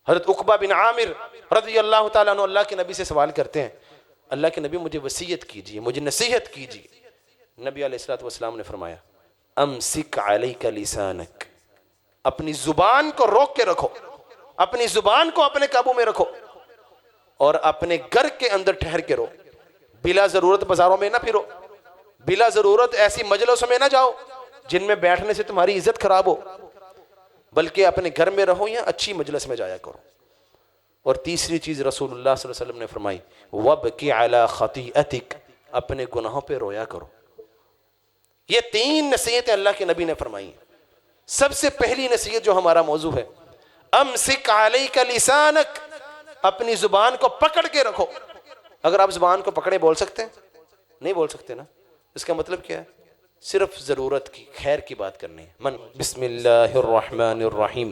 حضرت عقبہ بن عامر رضی اللہ تعالیٰ عنہ اللہ کے نبی سے سوال کرتے ہیں، اللہ کے نبی مجھے وصیت کیجیے، مجھے نصیحت کیجیے۔ نبی علیہ الصلوۃ والسلام نے فرمایا امسک علیک لسانک، اپنی زبان کو روک کے رکھو، اپنی زبان کو اپنے قابو میں رکھو، اور اپنے گھر کے اندر ٹھہر کے رہو، بلا ضرورت بازاروں میں نہ پھرو، بلا ضرورت ایسی مجلسوں میں نہ جاؤ جن میں بیٹھنے سے تمہاری عزت خراب ہو، بلکہ اپنے گھر میں رہو یا اچھی مجلس میں جایا کرو۔ اور تیسری چیز رسول اللہ صلی اللہ علیہ وسلم نے فرمائی وَبْكِ عَلَى خَطِيئَتِكَ، اپنے گناہوں پہ رویا کرو۔ یہ 3 نصیحتیں اللہ کے نبی نے فرمائی۔ سب سے پہلی نصیحت جو ہمارا موضوع ہے، امسک علیک لسانک، اپنی زبان کو پکڑ کے رکھو۔ اگر آپ زبان کو پکڑے بول سکتے ہیں؟ نہیں بول سکتے نا۔ اس کا مطلب کیا ہے؟ صرف ضرورت کی، خیر کی بات کرنی ہے۔ بسم اللہ الرحمن الرحیم،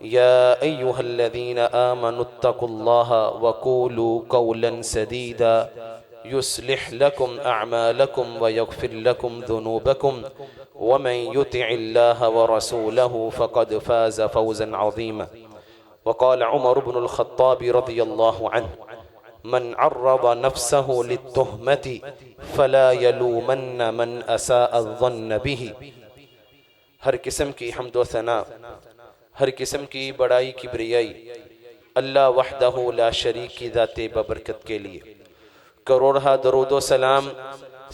یا ایہا الذین آمنوا اتقوا اللہ وقولوا قولا سدیدا یصلح لکم اعمالکم ویغفر لکم ذنوبکم ومن یطع اللہ ورسولہ فقد فاز فوزا عظیما۔ وقال عمر بن الخطاب رضی اللہ عنہ من عرض نفسه للتهمة فلا يلومن من اساء الظن به۔ ہر قسم کی حمد و ثنا، ہر قسم کی بڑائی کبریائی اللہ وحدہ لا شریک کی ذات ببرکت کے لیے۔ کروڑہ درود و سلام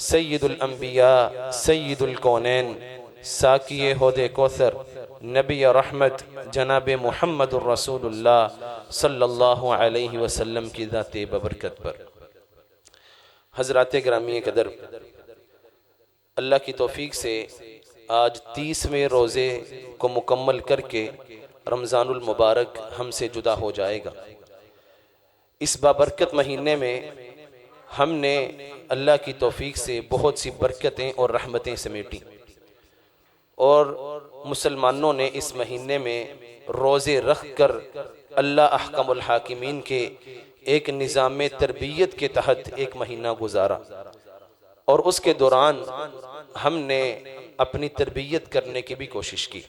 سید الانبیاء سید الکونین ساقی حوض کوثر نبی رحمت جناب محمد الرسول اللہ صلی اللہ علیہ وسلم کی ذات ببرکت پر۔ حضرات گرامی قدر، اللہ کی توفیق سے آج 30ویں روزے کو مکمل کر کے رمضان المبارک ہم سے جدا ہو جائے گا۔ اس بابرکت مہینے میں ہم نے اللہ کی توفیق سے بہت سی برکتیں اور رحمتیں سمیٹیں، اور مسلمانوں نے اس مہینے میں روزے رکھ کر اللہ احکم الحاکمین کے ایک نظام تربیت کے تحت ایک مہینہ گزارا، اور اس کے دوران ہم نے اپنی تربیت کرنے کی بھی کوشش کی۔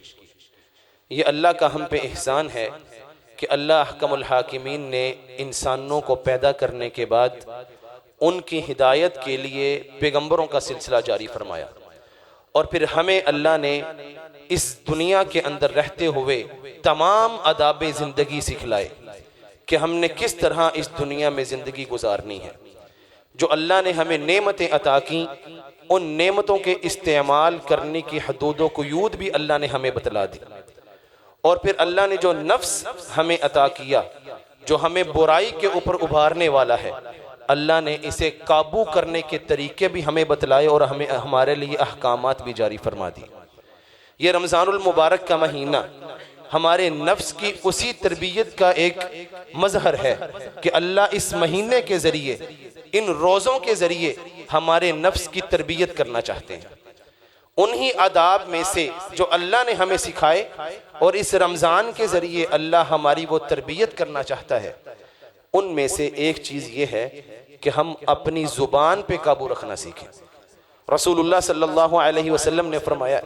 یہ اللہ کا ہم پہ احسان ہے کہ اللہ احکم الحاکمین نے انسانوں کو پیدا کرنے کے بعد ان کی ہدایت کے لیے پیغمبروں کا سلسلہ جاری فرمایا، اور پھر ہمیں اللہ نے اس دنیا کے اندر رہتے ہوئے تمام آداب زندگی سکھلائے کہ ہم نے کس طرح اس دنیا میں زندگی گزارنی ہے۔ جو اللہ نے ہمیں نعمتیں عطا کی، ان نعمتوں کے استعمال کرنے کی حدود و قیود بھی اللہ نے ہمیں بتلا دی، اور پھر اللہ نے جو نفس ہمیں عطا کیا جو ہمیں برائی کے اوپر ابھارنے والا ہے، اللہ نے اسے قابو کرنے کے طریقے بھی ہمیں بتلائے اور ہمیں ہمارے لیے احکامات بھی جاری فرما دی۔ یہ رمضان المبارک کا مہینہ ہمارے نفس کی اسی تربیت کا ایک مظہر ہے کہ اللہ اس مہینے کے ذریعے، ان روزوں کے ذریعے ہمارے نفس کی تربیت کرنا چاہتے ہیں۔ انہی آداب میں سے جو اللہ نے ہمیں سکھائے اور اس رمضان کے ذریعے اللہ ہماری وہ تربیت کرنا چاہتا ہے، ان میں سے ایک چیز یہ ہے کہ ہم اپنی زبان پہ قابو رکھنا سیکھیں۔ رسول اللہ صلی اللہ علیہ وسلم نے فرمایا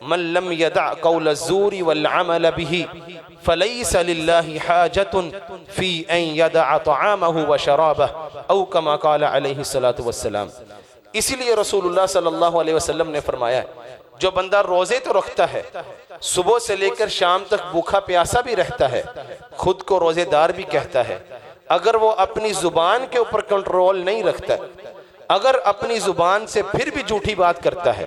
من لم يدع قول الزور والعمل به فليس لله حاجة في ان يدع طعامه وشرابه او كما قال عليه الصلاة والسلام۔ اسی لیے رسول اللہ صلی اللہ علیہ وسلم نے فرمایا جو بندہ روزے تو رکھتا ہے، صبح سے لے کر شام تک بھوکا پیاسا بھی رہتا ہے، خود کو روزے دار بھی کہتا ہے، اگر وہ اپنی زبان کے اوپر کنٹرول نہیں رکھتا، اگر اپنی زبان سے پھر بھی جھوٹی بات کرتا ہے،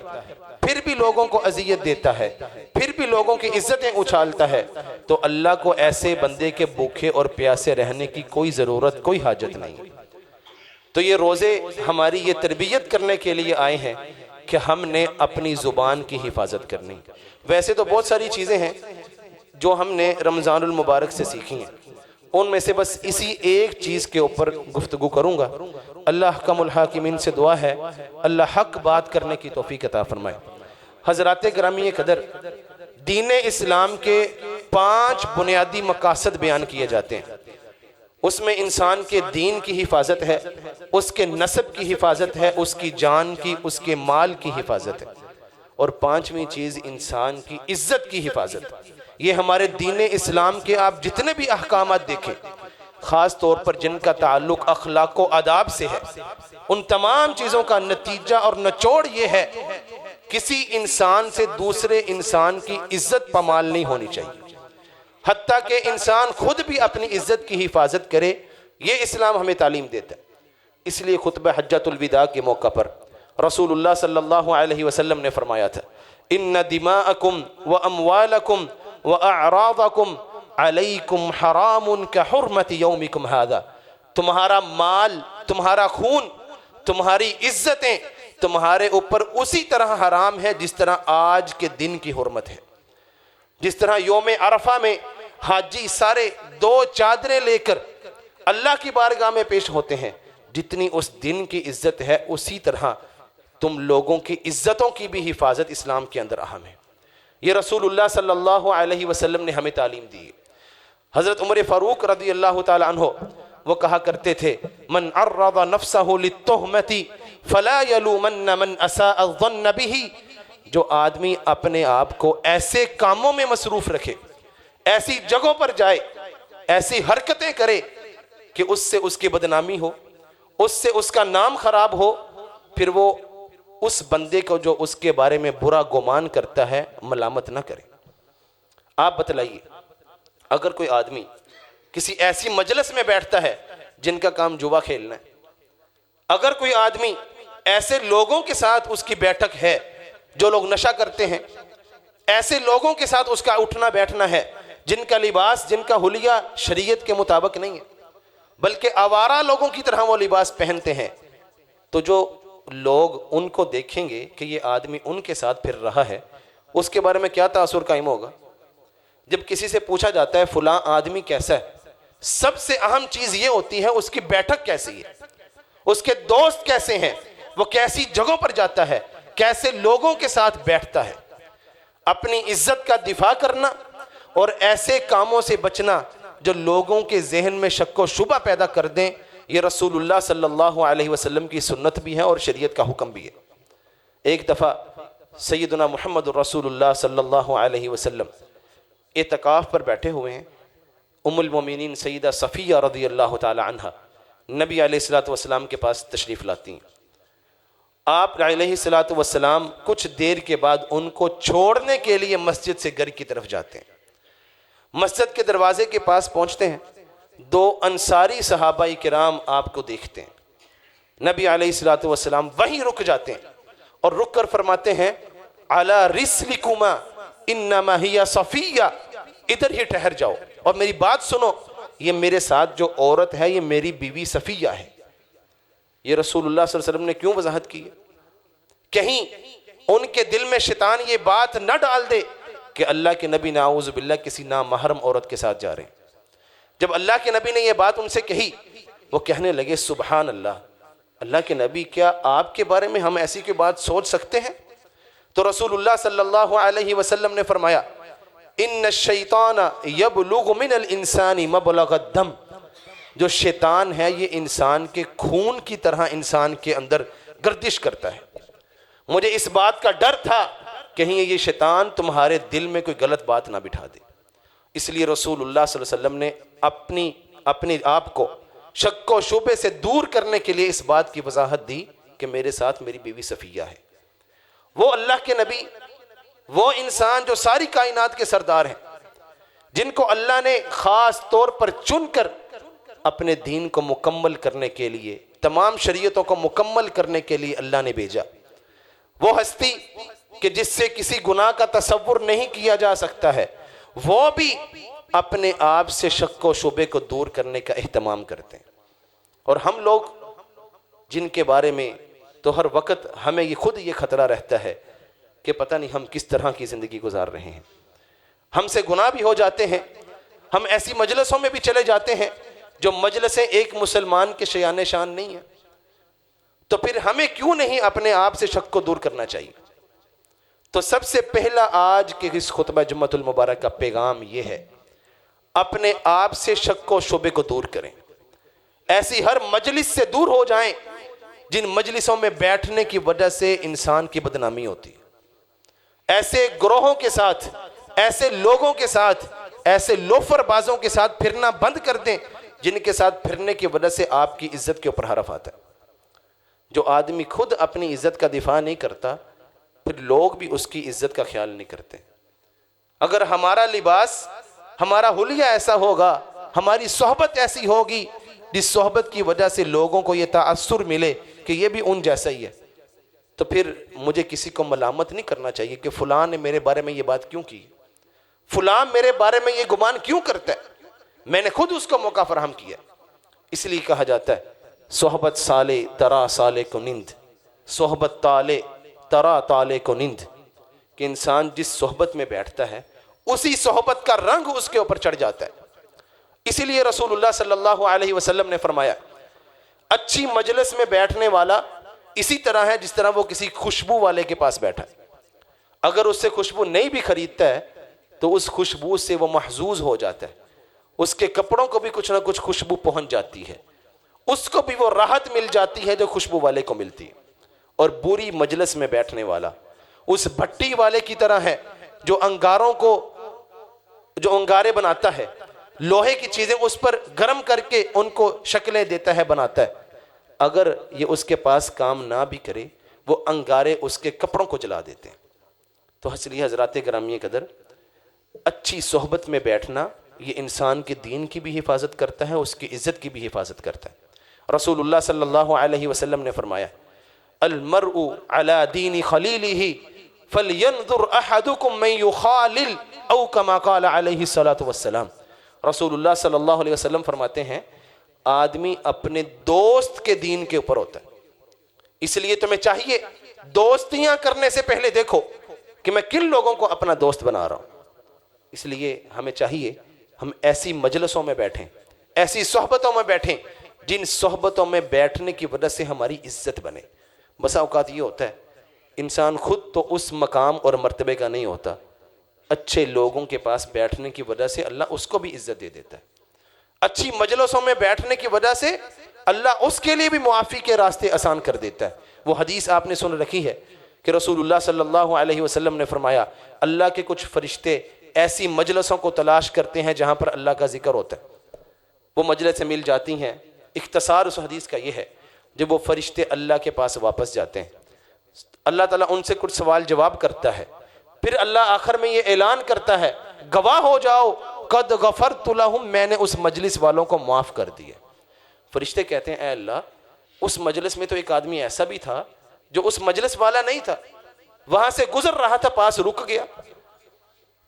پھر بھی لوگوں کو اذیت دیتا ہے، پھر بھی لوگوں کی عزتیں اچھالتا ہے، تو اللہ کو ایسے بندے کے بھوکے اور پیاسے رہنے کی کوئی ضرورت، کوئی حاجت نہیں۔ تو یہ روزے ہماری یہ تربیت کرنے کے لیے آئے ہیں کہ ہم نے اپنی زبان کی حفاظت کرنی۔ ویسے تو بہت ساری چیزیں ہیں جو ہم نے رمضان المبارک سے سیکھی ہیں، ان میں سے بس اسی ایک چیز کے اوپر گفتگو کروں گا۔ اللہ احکم الحاکمین سے دعا ہے اللہ حق بات کرنے کی توفیق عطا فرمائے۔ حضرات گرامی قدر، دین اسلام کے 5 بنیادی مقاصد بیان کیے جاتے ہیں۔ اس میں انسان کے دین کی حفاظت ہے، اس کے نسب کی حفاظت ہے، اس کی جان کی، اس کے مال کی حفاظت ہے، اور 5ویں چیز انسان کی عزت کی حفاظت۔ یہ ہمارے دین اسلام کے آپ جتنے بھی احکامات دیکھیں، خاص طور پر جن کا تعلق اخلاق و آداب سے ہے، ان تمام چیزوں کا نتیجہ اور نچوڑ یہ ہے، کسی انسان سے دوسرے انسان کی عزت پامال نہیں ہونی چاہیے، حتیٰ کہ انسان خود بھی اپنی عزت کی حفاظت کرے، یہ اسلام ہمیں تعلیم دیتا ہے۔ اس لیے خطبہ حجۃ الوداع کے موقع پر رسول اللہ صلی اللہ علیہ وسلم نے فرمایا تھا، ان دماءکم واموالکم واعراضکم علیکم حرام کحرمت یومکم ھذا، تمہارا مال، تمہارا خون، تمہاری عزتیں تمہارے اوپر اسی طرح حرام ہے جس طرح آج کے دن کی حرمت ہے۔ جس طرح یوم عرفہ میں حاجی سارے 2 چادریں لے کر اللہ کی بارگاہ میں پیش ہوتے ہیں، جتنی اس دن کی عزت ہے اسی طرح تم لوگوں کی عزتوں کی بھی حفاظت اسلام کے اندر اہم ہے۔ یہ رسول اللہ صلی اللہ علیہ وسلم نے ہمیں تعلیم دی ہے۔ حضرت عمر فاروق رضی اللہ تعالی عنہ وہ کہا کرتے تھے، من عرض نفسہ للتہمۃ فلا یلومن من اساء الظن بہ، جو آدمی اپنے آپ کو ایسے کاموں میں مصروف رکھے، ایسی جگہوں پر جائے، ایسی حرکتیں کرے کہ اس سے اس کی بدنامی ہو، اس سے اس کا نام خراب ہو، پھر وہ اس بندے کو جو اس کے بارے میں برا گمان کرتا ہے ملامت نہ کرے۔ آپ بتلائیے، اگر کوئی آدمی کسی ایسی مجلس میں بیٹھتا ہے جن کا کام جوا کھیلنا ہے، اگر کوئی آدمی ایسے لوگوں کے ساتھ اس کی بیٹھک ہے جو لوگ نشہ کرتے ہیں، ایسے لوگوں کے ساتھ اس کا اٹھنا بیٹھنا ہے جن کا لباس، جن کا حلیہ شریعت کے مطابق نہیں ہے بلکہ آوارہ لوگوں کی طرح وہ لباس پہنتے ہیں، تو جو لوگ ان کو دیکھیں گے کہ یہ آدمی ان کے ساتھ پھر رہا ہے، اس کے بارے میں کیا تاثر قائم ہوگا؟ جب کسی سے پوچھا جاتا ہے فلاں آدمی کیسا ہے، سب سے اہم چیز یہ ہوتی ہے اس کی بیٹھک کیسی ہے، اس کے دوست کیسے ہیں، وہ کیسی جگہوں پر جاتا ہے، کیسے لوگوں کے ساتھ بیٹھتا ہے۔ اپنی عزت کا دفاع کرنا اور ایسے کاموں سے بچنا جو لوگوں کے ذہن میں شک و شبہ پیدا کر دیں، یہ رسول اللہ صلی اللہ علیہ وسلم کی سنت بھی ہے اور شریعت کا حکم بھی ہے۔ ایک دفعہ سیدنا محمد رسول اللہ صلی اللہ علیہ وسلم اعتکاف پر بیٹھے ہوئے ہیں، ام المومنین سیدہ صفیہ رضی اللہ تعالی عنہ نبی علیہ الصلوۃ والسلام کے پاس تشریف لاتی ہیں۔ آپ علیہ الصلوۃ والسلام کچھ دیر کے بعد ان کو چھوڑنے کے لیے مسجد سے گھر کی طرف جاتے ہیں۔ مسجد کے دروازے کے پاس پہنچتے ہیں، 2 انصاری صحابہ کرام آپ کو دیکھتے ہیں۔ نبی علیہ الصلوۃ والسلام وہیں رک جاتے ہیں اور رک کر فرماتے ہیں، علی رسلکما انما ہی صفیہ، ادھر ہی ٹھہر جاؤ اور میری بات سنو، یہ میرے ساتھ جو عورت ہے یہ میری بیوی صفیہ ہے۔ یہ رسول اللہ صلی اللہ علیہ وسلم نے کیوں وضاحت کی ہے؟ کہیں ان کے دل میں شیطان یہ بات نہ ڈال دے کہ اللہ کے نبی نعوذ باللہ کسی نامحرم عورت کے ساتھ جا رہے ہیں۔ جب اللہ کے نبی نے یہ بات ان سے کہی، وہ کہنے لگے سبحان اللہ، اللہ کے نبی کیا آپ کے بارے میں ہم ایسی کوئی بات سوچ سکتے ہیں؟ تو رسول اللہ صلی اللہ علیہ وسلم نے فرمایا، ان الشیطان یبلغ من الانسان مبلغ الدم، جو شیطان ہے یہ انسان کے خون کی طرح انسان کے اندر گردش کرتا ہے۔ مجھے اس بات کا ڈر تھا کہیں یہ شیطان تمہارے دل میں کوئی غلط بات نہ بٹھا دے، اس لیے رسول اللہ صلی اللہ علیہ وسلم نے اپنی آپ کو شک و شبے سے دور کرنے کے لیے اس بات کی وضاحت دی کہ میرے ساتھ میری بیوی صفیہ ہے۔ وہ اللہ کے نبی، وہ انسان جو ساری کائنات کے سردار ہیں، جن کو اللہ نے خاص طور پر چن کر اپنے دین کو مکمل کرنے کے لیے، تمام شریعتوں کو مکمل کرنے کے لیے اللہ نے بھیجا، وہ ہستی کہ جس سے کسی گناہ کا تصور نہیں کیا جا سکتا ہے، وہ بھی اپنے آپ سے شک و شبے کو دور کرنے کا اہتمام کرتے ہیں۔ اور ہم لوگ جن کے بارے میں تو ہر وقت ہمیں یہ خود یہ خطرہ رہتا ہے کہ پتہ نہیں ہم کس طرح کی زندگی گزار رہے ہیں، ہم سے گناہ بھی ہو جاتے ہیں، ہم ایسی مجلسوں میں بھی چلے جاتے ہیں جو مجلسیں ایک مسلمان کے شیان شان نہیں ہیں، تو پھر ہمیں کیوں نہیں اپنے آپ سے شک کو دور کرنا چاہیے؟ تو سب سے پہلا آج کے اس خطبہ جمعۃ المبارک کا پیغام یہ ہے، اپنے آپ سے شک و شبے کو دور کریں، ایسی ہر مجلس سے دور ہو جائیں جن مجلسوں میں بیٹھنے کی وجہ سے انسان کی بدنامی ہوتی ہے، ایسے گروہوں کے ساتھ ایسے لوگوں کے ساتھ، ایسے لوفر بازوں کے ساتھ پھرنا بند کر دیں جن کے ساتھ پھرنے کی وجہ سے آپ کی عزت کے اوپر حرف آتا ہے۔ جو آدمی خود اپنی عزت کا دفاع نہیں کرتا، پھر لوگ بھی اس کی عزت کا خیال نہیں کرتے۔ اگر ہمارا لباس، ہمارا حلیہ ایسا ہوگا، ہماری صحبت ایسی ہوگی جس صحبت کی وجہ سے لوگوں کو یہ تاثر ملے کہ یہ بھی ان جیسا ہی ہے، تو پھر مجھے کسی کو ملامت نہیں کرنا چاہیے کہ فلاں نے میرے بارے میں یہ بات کیوں کی، فلاں میرے بارے میں یہ گمان کیوں کرتا ہے، میں نے خود اس کو موقع فراہم کیا۔ اس لیے کہا جاتا ہے صحبت سالے ترا سالے کو نند، صحبت تالے ترا تالے کو نند، کہ انسان جس صحبت میں بیٹھتا ہے اسی صحبت کا رنگ اس کے اوپر چڑھ جاتا ہے۔ اسی لیے رسول اللہ صلی اللہ علیہ وسلم نے فرمایا اچھی مجلس میں بیٹھنے والا اسی طرح ہے جس طرح وہ کسی خوشبو والے کے پاس بیٹھا ہے۔ اگر اس سے خوشبو نہیں بھی خریدتا ہے تو اس خوشبو سے وہ محظوظ ہو جاتا ہے، اس کے کپڑوں کو بھی کچھ نہ کچھ خوشبو پہنچ جاتی ہے، اس کو بھی وہ راحت مل جاتی ہے جو خوشبو والے کو ملتی ہے۔ اور بری مجلس میں بیٹھنے والا اس بھٹی والے کی طرح ہے جو انگاروں کو، جو انگارے بناتا ہے، لوہے کی چیزیں اس پر گرم کر کے ان کو شکلیں دیتا ہے، بناتا ہے، اگر یہ اس کے پاس کام نہ بھی کرے وہ انگارے اس کے کپڑوں کو جلا دیتے ہیں۔ تو اس لیے حضرات گرامی قدر، اچھی صحبت میں بیٹھنا یہ انسان کے دین کی بھی حفاظت کرتا ہے، اس کی عزت کی بھی حفاظت کرتا ہے۔ رسول اللہ صلی اللہ علیہ وسلم نے فرمایا المرء علی دین خلیلہ فلینظر احدکم من یخالل او کما قال علیہ الصلاۃ والسلام۔ رسول اللہ صلی اللہ علیہ وسلم فرماتے ہیں آدمی اپنے دوست کے دین کے اوپر ہوتا ہے، اس لیے تمہیں چاہیے دوستیاں کرنے سے پہلے دیکھو کہ میں کن لوگوں کو اپنا دوست بنا رہا ہوں۔ اس لیے ہمیں چاہیے ہم ایسی مجلسوں میں بیٹھیں، ایسی صحبتوں میں بیٹھیں جن صحبتوں میں بیٹھنے کی وجہ سے ہماری عزت بنے۔ بسا اوقات یہ ہوتا ہے انسان خود تو اس مقام اور مرتبے کا نہیں ہوتا، اچھے لوگوں کے پاس بیٹھنے کی وجہ سے اللہ اس کو بھی عزت دے دیتا ہے، اچھی مجلسوں میں بیٹھنے کی وجہ سے اللہ اس کے لیے بھی معافی کے راستے آسان کر دیتا ہے۔ وہ حدیث آپ نے سن رکھی ہے کہ رسول اللہ صلی اللہ علیہ وسلم نے فرمایا اللہ کے کچھ فرشتے ایسی مجلسوں کو تلاش کرتے ہیں جہاں پر اللہ کا ذکر ہوتا ہے، وہ مجلسیں مل جاتی ہیں۔ اختصار اس حدیث کا یہ ہے جب وہ فرشتے اللہ کے پاس واپس جاتے ہیں، اللہ تعالیٰ ان سے کچھ سوال جواب کرتا ہے، پھر اللہ آخر میں یہ اعلان کرتا ہے گواہ ہو جاؤ قد غفرت لہم، میں نے اس مجلس والوں کو معاف کر دیا۔ فرشتے کہتے ہیں اے اللہ اس مجلس میں تو ایک آدمی ایسا بھی تھا جو اس مجلس والا نہیں تھا، وہاں سے گزر رہا تھا، پاس رک گیا۔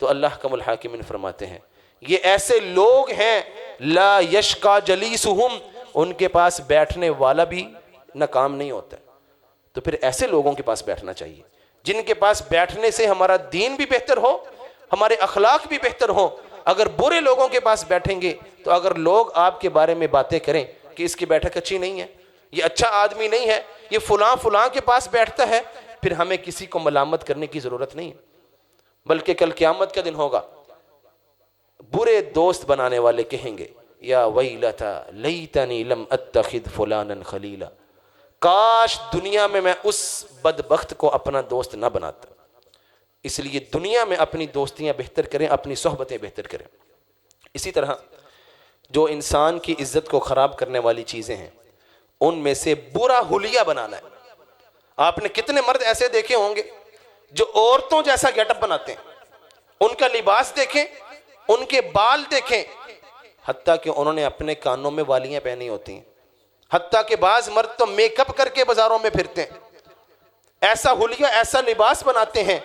تو اللہ حکم الحاکمین فرماتے ہیں یہ ایسے لوگ ہیں لا یشقا جلیسہم، ان کے پاس بیٹھنے والا بھی ناکام نہیں ہوتا ہے۔ تو پھر ایسے لوگوں کے پاس بیٹھنا چاہیے جن کے پاس بیٹھنے سے ہمارا دین بھی بہتر ہو، ہمارے اخلاق بھی بہتر ہو۔ اگر برے لوگوں کے پاس بیٹھیں گے تو اگر لوگ آپ کے بارے میں باتیں کریں کہ اس کی بیٹھک اچھی نہیں ہے، یہ اچھا آدمی نہیں ہے، یہ فلاں فلاں کے پاس بیٹھتا ہے، پھر ہمیں کسی کو ملامت کرنے کی ضرورت نہیں ہے، بلکہ کل قیامت کا دن ہوگا برے دوست بنانے والے کہیں گے یا ویلتا لیتنی لم اتخذ فلانا خلیلا، کاش دنیا میں اس بدبخت کو اپنا دوست نہ بناتا۔ اس لیے دنیا میں اپنی دوستیاں بہتر کریں، اپنی صحبتیں بہتر کریں۔ اسی طرح جو انسان کی عزت کو خراب کرنے والی چیزیں ہیں ان میں سے برا حلیہ بنانا ہے۔ آپ نے کتنے مرد ایسے دیکھے ہوں گے جو عورتوں جیسا گیٹ اپ بناتے ہیں، ان کا لباس دیکھیں، ان کے بال دیکھیں، حتیٰ کہ انہوں نے اپنے کانوں میں والیاں پہنی ہوتی ہیں، حتیٰ کہ بعض مرد تو میک اپ کر کے بازاروں میں پھرتے ہیں، ایسا حلیہ ایسا لباس بناتے ہیں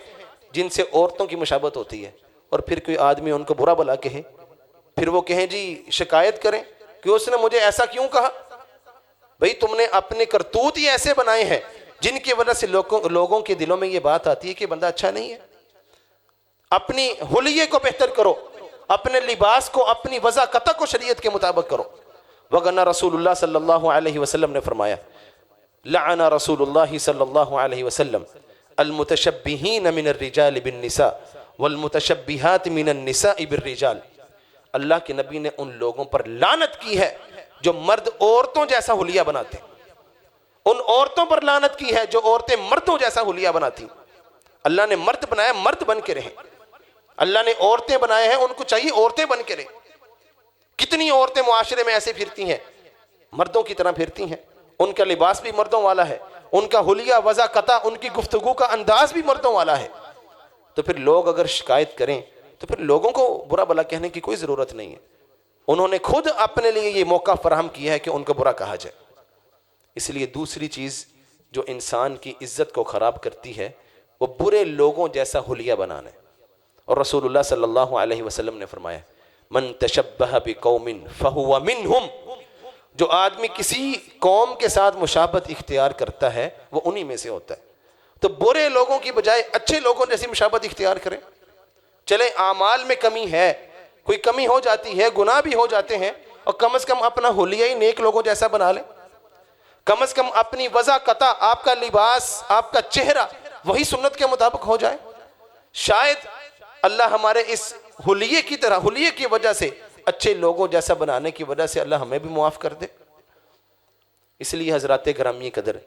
جن سے عورتوں کی مشابہت ہوتی ہے، اور پھر کوئی آدمی ان کو برا بلا کہے، پھر وہ کہیں جی شکایت کریں کہ اس نے مجھے ایسا کیوں کہا۔ بھئی تم نے اپنے کرتوت ہی ایسے بنائے ہیں جن کی وجہ سے لوگوں کے دلوں میں یہ بات آتی ہے کہ بندہ اچھا نہیں ہے۔ اپنی حلیے کو بہتر کرو، اپنے لباس کو، اپنی وضاقت کو شریعت کے مطابق کرو۔ وگرنہ رسول اللہ صلی اللہ علیہ وسلم نے فرمایا لعن رسول اللہ صلی اللہ علیہ وسلم المتشبہین من الرجال بالنساء والمتشبہات من النساء بالرجال، اللہ کے نبی نے ان لوگوں پر لعنت کی ہے جو مرد عورتوں جیسا حلیہ بناتے ہیں، ان عورتوں پر لعنت کی ہے جو عورتیں مردوں جیسا حلیہ بناتی۔ اللہ نے مرد بنایا، مرد بن کے رہیں۔ اللہ نے عورتیں بنائے ہیں، ان کو چاہیے عورتیں بن کے رہیں۔ کتنی عورتیں معاشرے میں ایسے پھرتی ہیں، مردوں کی طرح پھرتی ہیں، ان کا لباس بھی مردوں والا ہے، ان کا حلیہ وضع قطع، ان کی گفتگو کا انداز بھی مردوں والا ہے۔ تو پھر لوگ اگر شکایت کریں تو پھر لوگوں کو برا بھلا کہنے کی کوئی ضرورت نہیں ہے، انہوں نے خود اپنے لیے یہ موقع فراہم کیا ہے کہ ان کو برا کہا جائے۔ اس لیے دوسری چیز جو انسان کی عزت کو خراب کرتی ہے وہ برے لوگوں جیسا حلیہ بنانا ہے۔ اور رسول اللہ صلی اللہ علیہ وسلم نے فرمایا من تشبہ بقوم فہو منہم، جو آدمی کسی قوم کے ساتھ مشابہت اختیار کرتا ہے وہ انہی میں سے ہوتا ہے۔ تو برے لوگوں کی بجائے اچھے لوگوں جیسی مشابہت اختیار کریں۔ چلے اعمال میں کمی ہے، کوئی کمی ہو جاتی ہے، گناہ بھی ہو جاتے ہیں، اور کم از کم اپنا حلیہ ہی نیک لوگوں جیسا بنا لیں، کم از کم اپنی وضع قطع، آپ کا لباس، آپ کا چہرہ وہی سنت کے مطابق ہو جائے۔ شاید اللہ ہمارے اس حلیے کی طرح، حلیے کی وجہ سے، اچھے لوگوں جیسا بنانے کی وجہ سے اللہ ہمیں بھی معاف کر دے۔ اس لیے حضرات گرامی قدر،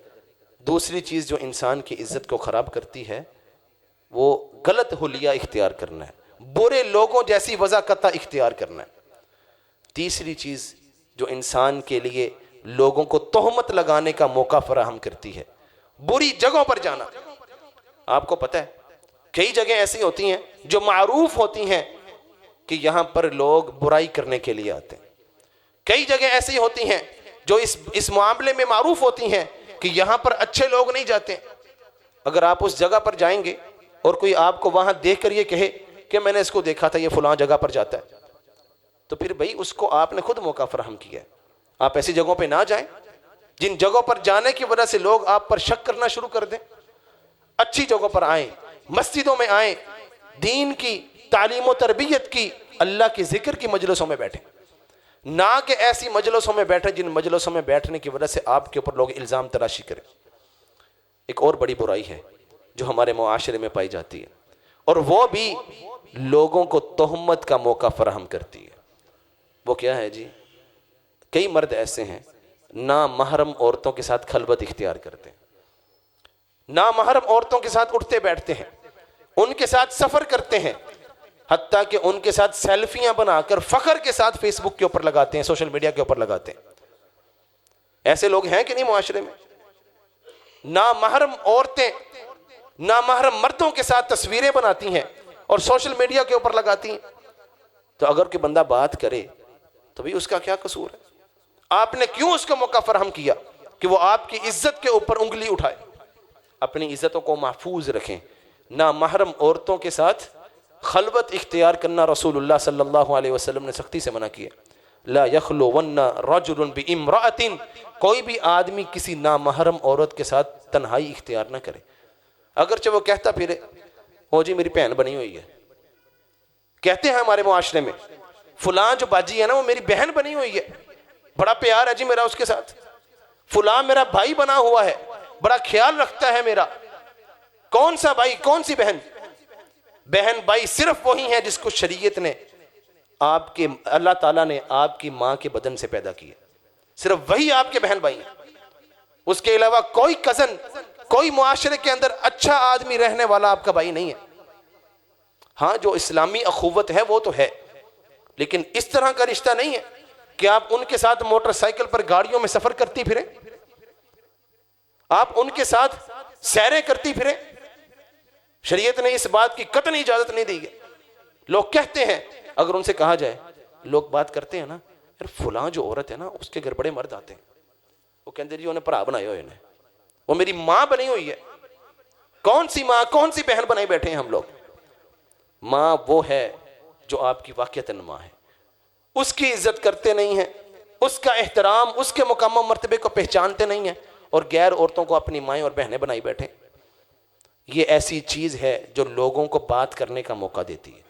دوسری چیز جو انسان کی عزت کو خراب کرتی ہے وہ غلط حلیہ اختیار کرنا ہے، برے لوگوں جیسی وضع قطع اختیار کرنا ہے۔ تیسری چیز جو انسان کے لیے لوگوں کو تہمت لگانے کا موقع فراہم کرتی ہے، بری جگہوں پر جانا۔ آپ کو پتہ ہے کئی جگہیں ایسی ہوتی ہیں جو معروف ہوتی ہیں کہ یہاں پر لوگ برائی کرنے کے لیے آتے ہیں، کئی جگہ ایسی ہوتی ہیں جو اس معاملے میں معروف ہوتی ہیں کہ یہاں پر اچھے لوگ نہیں جاتے۔ اگر آپ اس جگہ پر جائیں گے اور کوئی آپ کو وہاں دیکھ کر یہ کہے کہ میں نے اس کو دیکھا تھا یہ فلاں جگہ پر جاتا ہے، تو پھر بھائی اس کو آپ نے خود موقع فراہم کیا ہے۔ آپ ایسی جگہوں پہ نہ جائیں جن جگہوں پر جانے کی وجہ سے لوگ آپ پر شک کرنا شروع کر دیں۔ اچھی جگہوں پر آئیں، مسجدوں میں آئیں، دین کی تعلیم و تربیت کی، اللہ کے ذکر کی مجلسوں میں بیٹھیں، نہ کہ ایسی مجلسوں میں بیٹھیں جن مجلسوں میں بیٹھنے کی وجہ سے آپ کے اوپر لوگ الزام تراشی کریں۔ ایک اور بڑی برائی ہے جو ہمارے معاشرے میں پائی جاتی ہے، اور وہ بھی لوگوں کو تہمت کا موقع فراہم کرتی ہے۔ وہ کیا ہے جی؟ کئی مرد ایسے ہیں نامحرم عورتوں کے ساتھ خلوت اختیار کرتے ہیں، نامحرم عورتوں کے ساتھ اٹھتے بیٹھتے ہیں، ان کے ساتھ سفر کرتے ہیں، حتیٰ کہ ان کے ساتھ سیلفیاں بنا کر فخر کے ساتھ فیس بک کے اوپر لگاتے ہیں، سوشل میڈیا کے اوپر لگاتے ہیں۔ ایسے لوگ ہیں کہ نہیں معاشرے میں؟ نامحرم عورتیں نامحرم مردوں کے ساتھ تصویریں بناتی ہیں اور سوشل میڈیا کے اوپر لگاتی ہیں۔ تو اگر کوئی بندہ بات کرے تو بھی اس کا کیا قصور ہے؟ آپ نے کیوں اس کو موقع فراہم کیا کہ وہ آپ کی عزت کے اوپر انگلی اٹھائے؟ اپنی عزتوں کو محفوظ رکھیں۔ نامحرم عورتوں کے ساتھ خلوت اختیار کرنا رسول اللہ صلی اللہ علیہ وسلم نے سختی سے منع کیا۔ لا یخلون رجل بامرأۃ، کوئی بھی آدمی کسی نامحرم عورت کے ساتھ تنہائی اختیار نہ کرے، اگرچہ وہ کہتا پھرے وہ جی میری بہن بنی ہوئی ہے۔ کہتے ہیں ہمارے معاشرے میں فلاں جو باجی ہے نا وہ میری بہن بنی ہوئی ہے، بڑا پیار ہے جی میرا اس کے ساتھ، فلاں میرا بھائی بنا ہوا ہے، بڑا خیال رکھتا ہے میرا۔ کون سا بھائی، کون سی بہن؟ بہن بھائی صرف وہی ہیں جس کو شریعت نے آپ کے، اللہ تعالیٰ نے آپ کی ماں کے بدن سے پیدا کیا، صرف وہی آپ کے بہن بھائی ہیں۔ اس کے علاوہ کوئی کزن، کوئی معاشرے کے اندر اچھا آدمی رہنے والا آپ کا بھائی نہیں ہے۔ ہاں جو اسلامی اخوت ہے وہ تو ہے، لیکن اس طرح کا رشتہ نہیں ہے کہ آپ ان کے ساتھ موٹر سائیکل پر گاڑیوں میں سفر کرتی پھریں، آپ ان کے ساتھ سیریں کرتی پھریں۔ شریعت نے اس بات کی قطعی اجازت نہیں دی ہے۔ لوگ کہتے ہیں، اگر ان سے کہا جائے، لوگ بات کرتے ہیں نا، یار فلاں جو عورت ہے نا اس کے گھر بڑے مرد آتے ہیں، وہ کہتے ہیں جی انہیں بھرا بنائے ہوئے ہیں، وہ میری ماں بنی ہوئی ہے۔ کون سی ماں، کون سی بہن بنائی بیٹھے ہیں ہم لوگ؟ ماں وہ ہے جو آپ کی واقعتاً ماں ہے، اس کی عزت کرتے نہیں ہیں، اس کا احترام، اس کے مقام و مرتبے کو پہچانتے نہیں ہیں، اور غیر عورتوں کو اپنی مائیں اور بہنیں بنائی بیٹھے۔ یہ ایسی چیز ہے جو لوگوں کو بات کرنے کا موقع دیتی ہے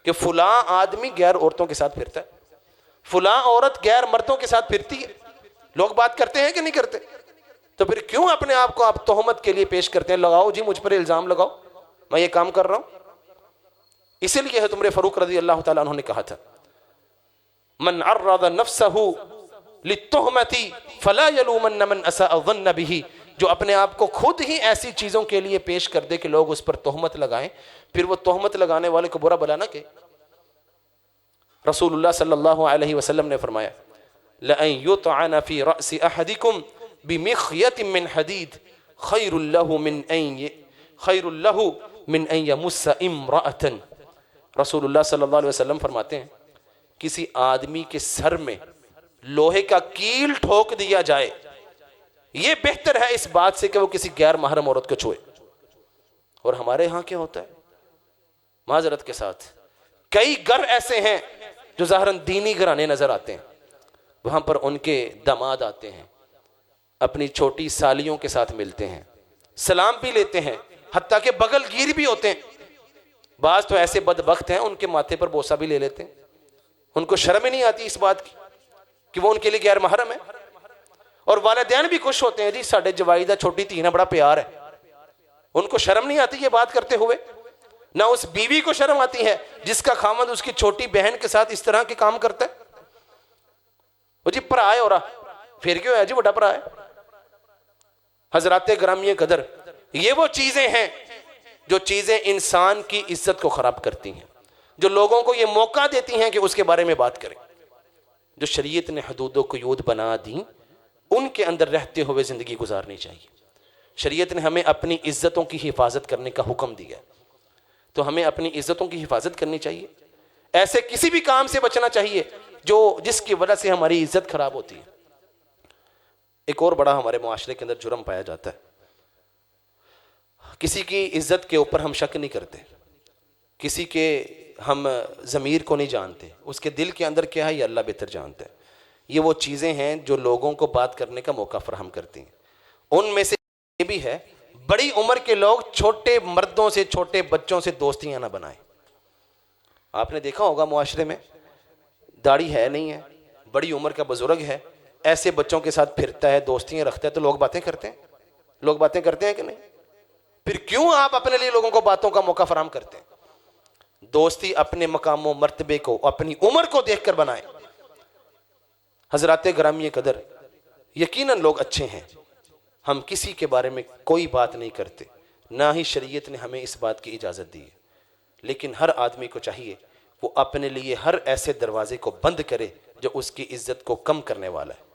کہ فلاں آدمی غیر عورتوں کے ساتھ پھرتا ہے، فلاں عورت غیر مردوں کے ساتھ پھرتی ہے۔ لوگ بات کرتے ہیں کہ نہیں کرتے؟ تو پھر کیوں اپنے آپ کو آپ تہمت کے لیے پیش کرتے ہیں؟ لگاؤ جی مجھ پر الزام لگاؤ، میں یہ کام کر رہا ہوں۔ اسی لیے حضرت عمر فاروق رضی اللہ تعالیٰ عنہ نے کہا تھا من عرض نفسه للتهمة فلا يلومن من اساء الظن به، جو اپنے آپ کو خود ہی ایسی چیزوں کے لیے پیش کر دے کہ لوگ اس پر تہمت لگائیں، پھر وہ تہمت لگانے والے کو برا بلا نہ کہ۔ رسول اللہ صلی اللہ علیہ وسلم نے فرمایا لَأَن يُطْعَنَ فِي رَأْسِ أَحَدِكُمْ بِمِخْيَةٍ مِّنْ حَدِيدٍ خَيْرٌ لَهُ مِنْ أَن يَمُسَّ امْرَأَةً۔ رسول اللہ صلی اللہ علیہ وسلم فرماتے ہیں کسی آدمی کے سر میں لوہے کا کیل ٹھوک دیا جائے، یہ بہتر ہے اس بات سے کہ وہ کسی غیر محرم عورت کو چھوئے۔ اور ہمارے ہاں کیا ہوتا ہے؟ معذرت کے ساتھ کئی گھر ایسے ہیں جو ظاہراً دینی گھرانے نظر آتے ہیں، وہاں پر ان کے داماد آتے ہیں، اپنی چھوٹی سالیوں کے ساتھ ملتے ہیں، سلام بھی لیتے ہیں، حتیٰ کہ بغل گیر بھی ہوتے ہیں۔ بعض تو ایسے بدبخت ہیں ان کے ماتھے پر بوسہ بھی لے لیتے ہیں، ان کو شرم ہی نہیں آتی اس بات کی کہ وہ ان کے لیے غیر محرم ہے۔ اور والدین بھی خوش ہوتے ہیں، جی ساڈے جوائی دا چھوٹی تھی نا بڑا پیار ہے، ان کو شرم نہیں آتی یہ بات کرتے ہوئے، نہ اس بیوی کو شرم آتی ہے جس کا خامد اس کی چھوٹی بہن کے ساتھ اس طرح کے کام کرتا ہے۔ وہ جی پرا ہے، اور پھر کیوں ہے جی بڑا پرا ہے۔ حضرات گرامی قدر، یہ وہ چیزیں ہیں جو چیزیں انسان کی عزت کو خراب کرتی ہیں، جو لوگوں کو یہ موقع دیتی ہیں کہ اس کے بارے میں بات کریں۔ جو شریعت نے حدود و قیود بنا دیں ان کے اندر رہتے ہوئے زندگی گزارنی چاہیے۔ شریعت نے ہمیں اپنی عزتوں کی حفاظت کرنے کا حکم دیا، تو ہمیں اپنی عزتوں کی حفاظت کرنی چاہیے، ایسے کسی بھی کام سے بچنا چاہیے جس کی وجہ سے ہماری عزت خراب ہوتی ہے۔ ایک اور بڑا ہمارے معاشرے کے اندر جرم پایا جاتا ہے، کسی کی عزت کے اوپر ہم شک نہیں کرتے، کسی کے ہم ضمیر کو نہیں جانتے، اس کے دل کے اندر کیا ہے یہ اللہ بہتر جانتا ہے۔ یہ وہ چیزیں ہیں جو لوگوں کو بات کرنے کا موقع فراہم کرتی ہیں۔ ان میں سے یہ بھی ہے بڑی عمر کے لوگ چھوٹے مردوں سے، چھوٹے بچوں سے دوستیاں نہ بنائیں۔ آپ نے دیکھا ہوگا معاشرے میں داڑھی ہے نہیں ہے، بڑی عمر کا بزرگ ہے، ایسے بچوں کے ساتھ پھرتا ہے، دوستیاں رکھتا ہے، تو لوگ باتیں کرتے ہیں، لوگ باتیں کرتے ہیں کہ نہیں؟ پھر کیوں آپ اپنے لیے لوگوں کو باتوں کا موقع فراہم کرتے ہیں؟ دوستی اپنے مقام و مرتبے کو، اپنی عمر کو دیکھ کر بنائیں۔ حضرات گرامی قدر، یقیناً لوگ اچھے ہیں، ہم کسی کے بارے میں کوئی بات نہیں کرتے، نہ ہی شریعت نے ہمیں اس بات کی اجازت دی ہے، لیکن ہر آدمی کو چاہیے وہ اپنے لیے ہر ایسے دروازے کو بند کرے جو اس کی عزت کو کم کرنے والا ہے،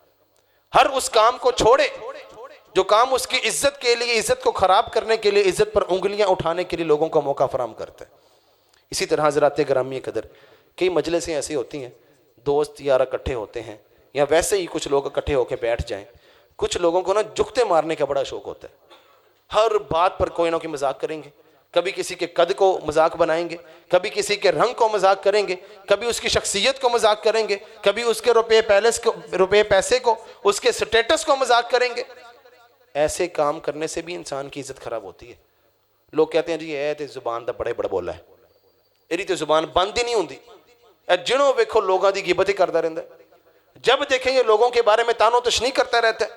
ہر اس کام کو چھوڑے جو کام اس کی عزت کے لیے، عزت کو خراب کرنے کے لیے، عزت پر انگلیاں اٹھانے کے لیے لوگوں کو موقع فراہم کرتا ہے۔ اسی طرح حضرات گرامی قدر، کئی مجلسیں ایسی ہوتی ہیں، دوست یار اکٹھے ہوتے ہیں، یا ویسے ہی کچھ لوگ اکٹھے ہو کے بیٹھ جائیں، کچھ لوگوں کو نا جھکتے مارنے کا بڑا شوق ہوتا ہے، ہر بات پر کوئی نہ کوئی مذاق کریں گے، کبھی کسی کے قد کو مذاق بنائیں گے، کبھی کسی کے رنگ کو مذاق کریں گے، کبھی اس کی شخصیت کو مذاق کریں گے، کبھی اس کے روپے پیسے کو، اس کے سٹیٹس کو مذاق کریں گے۔ ایسے کام کرنے سے بھی انسان کی عزت خراب ہوتی ہے۔ لوگ کہتے ہیں جی اے تے زبان دا بڑے بڑا بولا ہے، ایری تے زبان بند ہی نہیں ہوندی، اے جنوں ویکھو لوگاں دی غیبت ہی کرتا رہتا ہے، جب دیکھیں یہ لوگوں کے بارے میں تان و تشنیع کرتا رہتا ہے،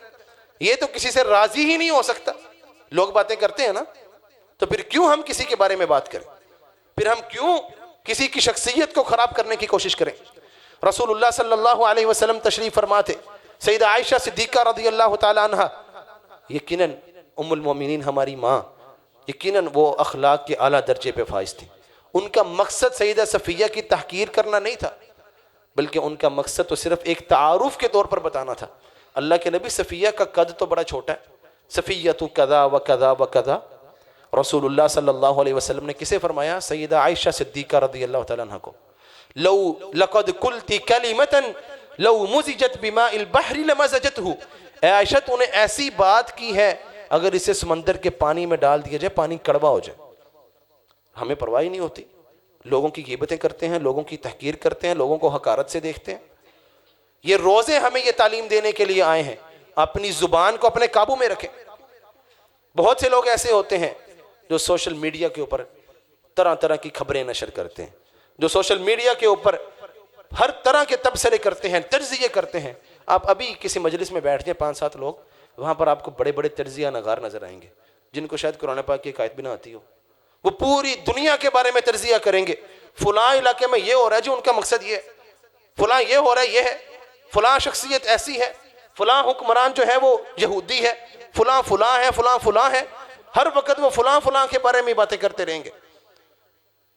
یہ تو کسی سے راضی ہی نہیں ہو سکتا۔ لوگ باتیں کرتے ہیں نا، تو پھر کیوں ہم کسی کے بارے میں بات کریں، پھر ہم کیوں کسی کی شخصیت کو خراب کرنے کی کوشش کریں؟ رسول اللہ صلی اللہ علیہ وسلم تشریف فرما تھے، سیدہ عائشہ صدیقہ رضی اللہ تعالی عنہ، یقیناً ام المومنین ہماری ماں، یقیناً وہ اخلاق کے اعلیٰ درجے پہ فائز تھی۔ ان کا مقصد سیدہ صفیہ کی تحقیر کرنا نہیں تھا، بلکہ ان کا مقصد تو صرف ایک تعارف کے طور پر بتانا تھا۔ اللہ کے نبی، صفیہ کا قد تو بڑا چھوٹا ہے، صفیہ تو کذا و کذا و کذا۔ رسول اللہ صلی اللہ علیہ وسلم نے کسے فرمایا؟ سیدہ عائشہ صدیقہ رضی اللہ تعالیٰ عنہ کو، لقد قلت کلمۃ لو مزجت بماء البحر لمزجته، اے عائشہ تو نے ایسی بات کی ہے اگر اسے سمندر کے پانی میں ڈال دیا جائے پانی کڑوا ہو جائے۔ ہمیں پرواہ نہیں ہوتی، لوگوں کی غیبتیں کرتے ہیں، لوگوں کی تحقیر کرتے ہیں، لوگوں کو حقارت سے دیکھتے ہیں۔ یہ روزے ہمیں یہ تعلیم دینے کے لیے آئے ہیں، اپنی زبان کو اپنے قابو میں رکھیں۔ بہت سے لوگ ایسے ہوتے ہیں جو سوشل میڈیا کے اوپر طرح طرح کی خبریں نشر کرتے ہیں، جو سوشل میڈیا کے اوپر ہر طرح کے تبصرے کرتے ہیں، تجزیے کرتے ہیں۔ آپ ابھی کسی مجلس میں بیٹھ جائیں، 5-7 لوگ، وہاں پر آپ کو بڑے بڑے تجزیہ نگار نظر آئیں گے جن کو شاید قرآن پاک کی ایک آیت بھی نہ آتی ہو، وہ پوری دنیا کے بارے میں تجزیہ کریں گے۔ فلاں علاقے میں یہ ہو رہا ہے، جو ان کا مقصد یہ ہے، فلاں یہ ہو رہا ہے، یہ ہے، فلاں شخصیت ایسی ہے، فلاں حکمران جو ہے وہ یہودی ہے، فلاں فلاں ہے، فلاں فلاں ہے، ہر وقت وہ فلاں فلاں کے بارے میں باتیں کرتے رہیں گے.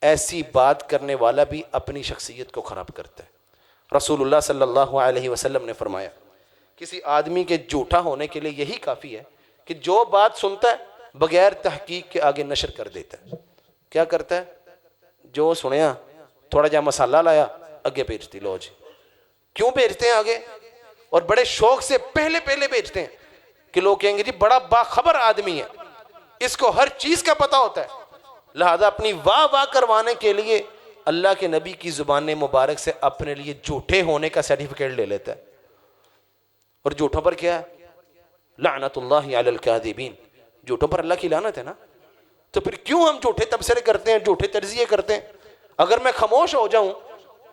ایسی بات کرنے والا بھی اپنی شخصیت کو خراب کرتا ہے. رسول اللہ صلی اللہ علیہ وسلم نے فرمایا کسی آدمی کے جھوٹا ہونے کے لیے یہی کافی ہے کہ جو بات سنتا ہے بغیر تحقیق کے آگے نشر کر دیتا ہے. کیا کرتا ہے؟ جو سنیا تھوڑا جا مسالہ لایا آگے بھیجتی، لو جی. کیوں بھیجتے ہیں آگے؟ اور بڑے شوق سے پہلے بھیجتے ہیں کہ لوگ کہیں گے جی بڑا باخبر آدمی ہے، اس کو ہر چیز کا پتہ ہوتا ہے. لہذا اپنی واہ واہ کروانے کے لیے اللہ کے نبی کی زبان مبارک سے اپنے لیے جھوٹے ہونے کا سرٹیفکیٹ لے لیتا ہے. اور جھوٹوں پر کیا ہے؟ لعنت اللہ علی الکاذبین. جھوٹوں پر اللہ کی لعنت ہے نا. تو پھر کیوں ہم جھوٹے تبصرے کرتے ہیں، جھوٹے تجزیے کرتے ہیں؟ اگر میں خاموش ہو جاؤں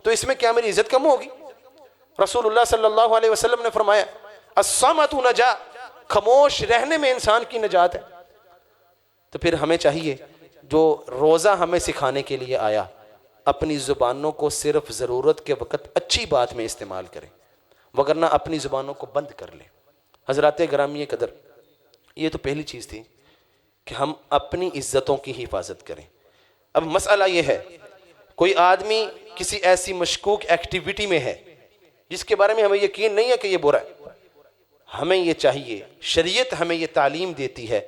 تو اس میں کیا میری عزت کم ہوگی؟ رسول اللہ صلی اللہ علیہ وسلم نے فرمایا الصمت نجا، خاموش رہنے میں انسان کی نجات ہے. تو پھر ہمیں چاہیے جو روزہ ہمیں سکھانے کے لیے آیا اپنی زبانوں کو صرف ضرورت کے وقت اچھی بات میں استعمال کریں، وگرنہ اپنی زبانوں کو بند کر لیں. حضرات گرامی قدر، یہ تو پہلی چیز تھی کہ ہم اپنی عزتوں کی حفاظت کریں. اب مسئلہ یہ ہے کوئی آدمی کسی ایسی مشکوک ایکٹیویٹی میں ہے جس کے بارے میں ہمیں یقین نہیں ہے کہ یہ برا ہے، ہمیں یہ چاہیے، شریعت ہمیں یہ تعلیم دیتی ہے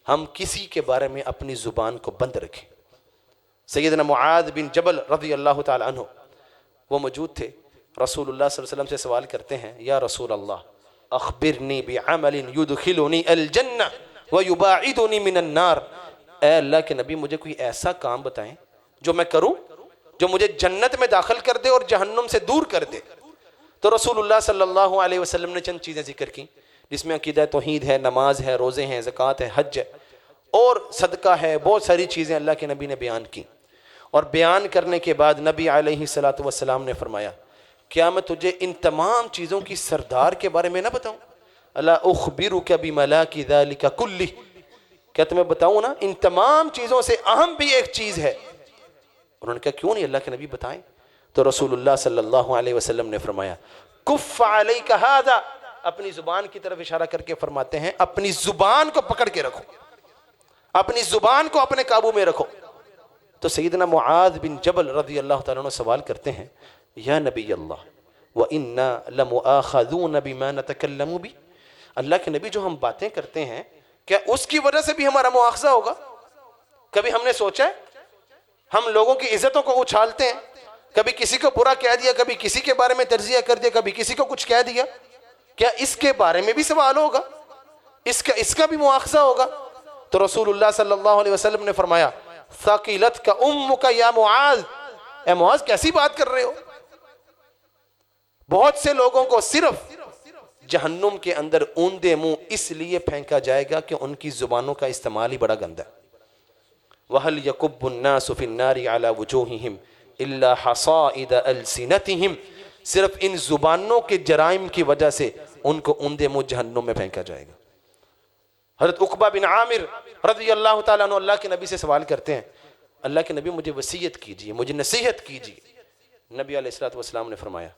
ہم کسی کے بارے میں اپنی زبان کو بند رکھیں. سیدنا معاذ بن جبل رضی اللہ تعالی عنہ وہ موجود تھے. رسول اللہ صلی اللہ علیہ وسلم سے سوال کرتے ہیں یا رسول اللہ اخبرنی بعمل یدخلنی الجنہ ویباعدنی من النار. اے اللہ کے نبی مجھے کوئی ایسا کام بتائیں جو میں کروں جو مجھے جنت میں داخل کر دے اور جہنم سے دور کر دے. تو رسول اللہ صلی اللہ علیہ وسلم نے چند چیزیں ذکر کی جس میں عقیدہ توحید ہے، نماز ہے، روزے ہیں، زکوٰۃ ہے، حج ہے اور صدقہ ہے. بہت ساری چیزیں اللہ کے نبی نے بیان کی. اور بیان کرنے کے بعد نبی علیہ الصلوۃ والسلام نے فرمایا کیا میں تجھے ان تمام چیزوں کی سردار کے بارے میں نہ بتاؤں؟ الا اخبرک بملاک ذلک کلہ، کیا تمہیں بتاؤں نا ان تمام چیزوں سے اہم بھی ایک چیز ہے؟ انہوں نے کہا کیوں نہیں اللہ کے نبی بتائیں. تو رسول اللہ صلی اللہ علیہ وسلم نے فرمایا کف علیک ھذا، اپنی زبان کی طرف اشارہ کر کے فرماتے ہیں اپنی زبان کو پکڑ کے رکھو، اپنی زبان کو اپنے قابو میں رکھو. تو سیدنا معاذ بن جبل رضی اللہ تعالیٰ عنہ سوال کرتے ہیں یا نبی اللہ وَإِنَّا لَمُؤَاخَذُونَ بِمَا نَتَكَلَّمُ بِهِ، اللہ کے نبی جو ہم باتیں کرتے ہیں کیا اس کی وجہ سے بھی ہمارا مؤاخذہ ہوگا؟ کبھی ہم نے سوچا ہے؟ ہم لوگوں کی عزتوں کو اچھالتے ہیں، کبھی کسی کو برا کہہ دیا، کبھی کسی کے بارے میں تجزیہ کر دیا، کبھی کسی کو کچھ کہہ دیا، کیا اس کے بارے میں بھی سوال ہوگا؟ اس کا بھی مؤاخذہ ہوگا؟ تو رسول اللہ صلی اللہ علیہ وسلم نے فرمایا ثقیلتک امک یا معاذ، اے معاذ کیسی بات کر رہے ہو؟ بہت سے لوگوں کو صرف جہنم کے اندر اوندے منہ اس لیے پھینکا جائے گا کہ ان کی زبانوں کا استعمال ہی بڑا گندا ہے. وَهَلْ يَكُبُّ النَّاسُ فِي النَّارِ عَلَى وُجُوهِهِمْ إِلَّا حَصَائِدَ أَلْسِنَتِهِمْ، صرف ان زبانوں کے جرائم کی وجہ سے ان کو اوندے منہ جہنم میں پھینکا جائے گا. حضرت عقبہ بن عامر رضی اللہ تعالیٰ عنہ اللہ کے نبی سے سوال کرتے ہیں اللہ کے نبی مجھے وصیت کیجیے، مجھے نصیحت کیجیے. نبی علیہ الصلوۃ والسلام نے فرمایا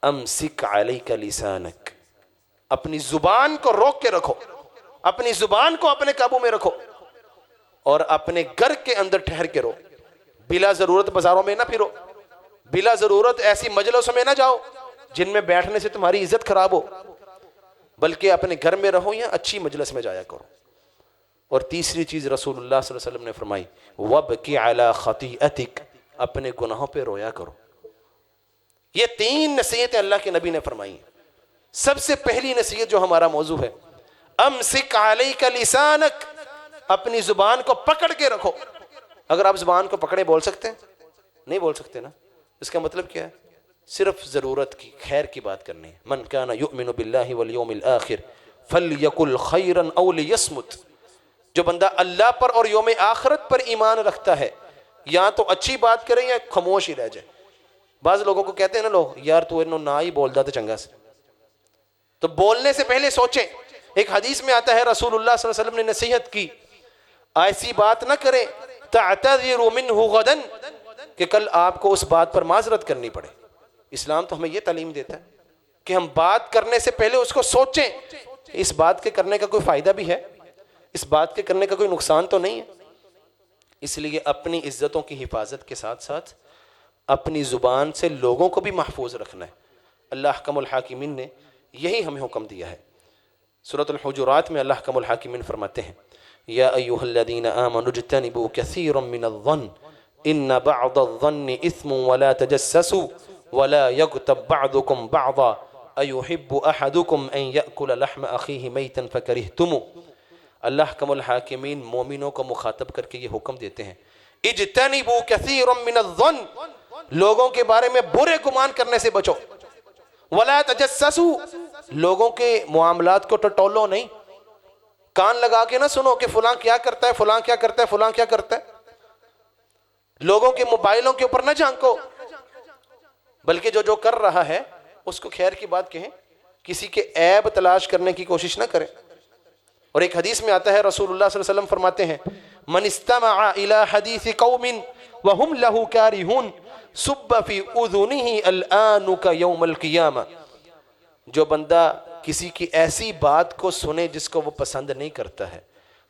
امسک علیک لسانک، اپنی زبان کو روک کے رکھو، اپنی زبان کو اپنے قابو میں رکھو اور اپنے گھر کے اندر ٹھہر کے رہو. بلا ضرورت بازاروں میں نہ پھرو، بلا ضرورت ایسی مجلسوں میں نہ جاؤ جن میں بیٹھنے سے تمہاری عزت خراب ہو، بلکہ اپنے گھر میں رہو یا اچھی مجلس میں جایا کرو. اور تیسری چیز رسول اللہ صلی اللہ علیہ وسلم نے فرمائی وَبْكِ عَلَى خَطِيئَتِكَ، اپنے گناہوں پہ رویا کرو. یہ 3 نصیحتیں اللہ کے نبی نے فرمائی. سب سے پہلی نصیحت جو ہمارا موضوع ہے امسک علیک لسانک، اپنی زبان کو پکڑ کے رکھو. اگر آپ زبان کو پکڑے بول سکتے ہیں؟ نہیں بول سکتے نا. اس کا مطلب کیا ہے؟ صرف ضرورت کی خیر کی بات کرنی ہے. من کان یؤمن باللہ والیوم الآخر فلیقل خیرا او لیصمت، جو بندہ اللہ پر اور یوم آخرت پر ایمان رکھتا ہے یا تو اچھی بات کرے یا خاموش ہی رہ جائے. بعض لوگوں کو کہتے ہیں نا لوگ یار تو انہوں نہ ہی بول دا تو چنگا سے، تو بولنے سے پہلے سوچیں. ایک حدیث میں آتا ہے رسول اللہ صلی اللہ علیہ وسلم نے نصیحت کی ایسی بات نہ کریں تعتذروا منہ غدا، کہ کل آپ کو اس بات پر معذرت کرنی پڑے. اسلام تو ہمیں یہ تعلیم دیتا ہے کہ ہم بات کرنے سے پہلے اس کو سوچیں اس بات کے کرنے کا کوئی فائدہ بھی ہے، اس بات کے کرنے کا کوئی نقصان تو نہیں ہے. اس لیے اپنی عزتوں کی حفاظت کے ساتھ ساتھ اپنی زبان سے لوگوں کو بھی محفوظ رکھنا ہے. اللہ احکم الحاکمین نے یہی ہمیں حکم دیا ہے. سورۃ الحجرات میں اللہ احکم الحاکمین فرماتے ہیں یا ایھا الذین آمنوا اجتنبوا کثیرا من الظن ان بعض الظن اثم ولا تجسسوا ولا یغتب بعضکم بعضا ایحب احدکم ان یأکل لحم اخیہ میتا فکرہتموہ. اللہ احکم الحاکمین مومنوں کو مخاطب کر کے یہ حکم دیتے ہیں اجتنبوا کثیرا من الظن، لوگوں کے بارے میں برے گمان کرنے سے بچو. ولا تجسسوا، لوگوں کے معاملات کو ٹٹولو نہیں، کان لگا کے نہ سنو کہ فلاں کیا کرتا ہے، فلاں کیا کرتا ہے، فلاں کیا کرتا ہے. لوگوں کے موبائلوں کے اوپر نہ جھانکو، بلکہ جو کر رہا ہے اس کو خیر کی بات کہیں، کسی کے عیب تلاش کرنے کی کوشش نہ کریں. اور ایک حدیث میں آتا ہے رسول اللہ صلی اللہ علیہ وسلم فرماتے ہیں من استمع الى حدیث قوم وهم له کارہون صب فی اذنہ الآن یوم القیامہ. جو بندہ کسی کی ایسی بات کو سنے جس کو وہ پسند نہیں کرتا ہے،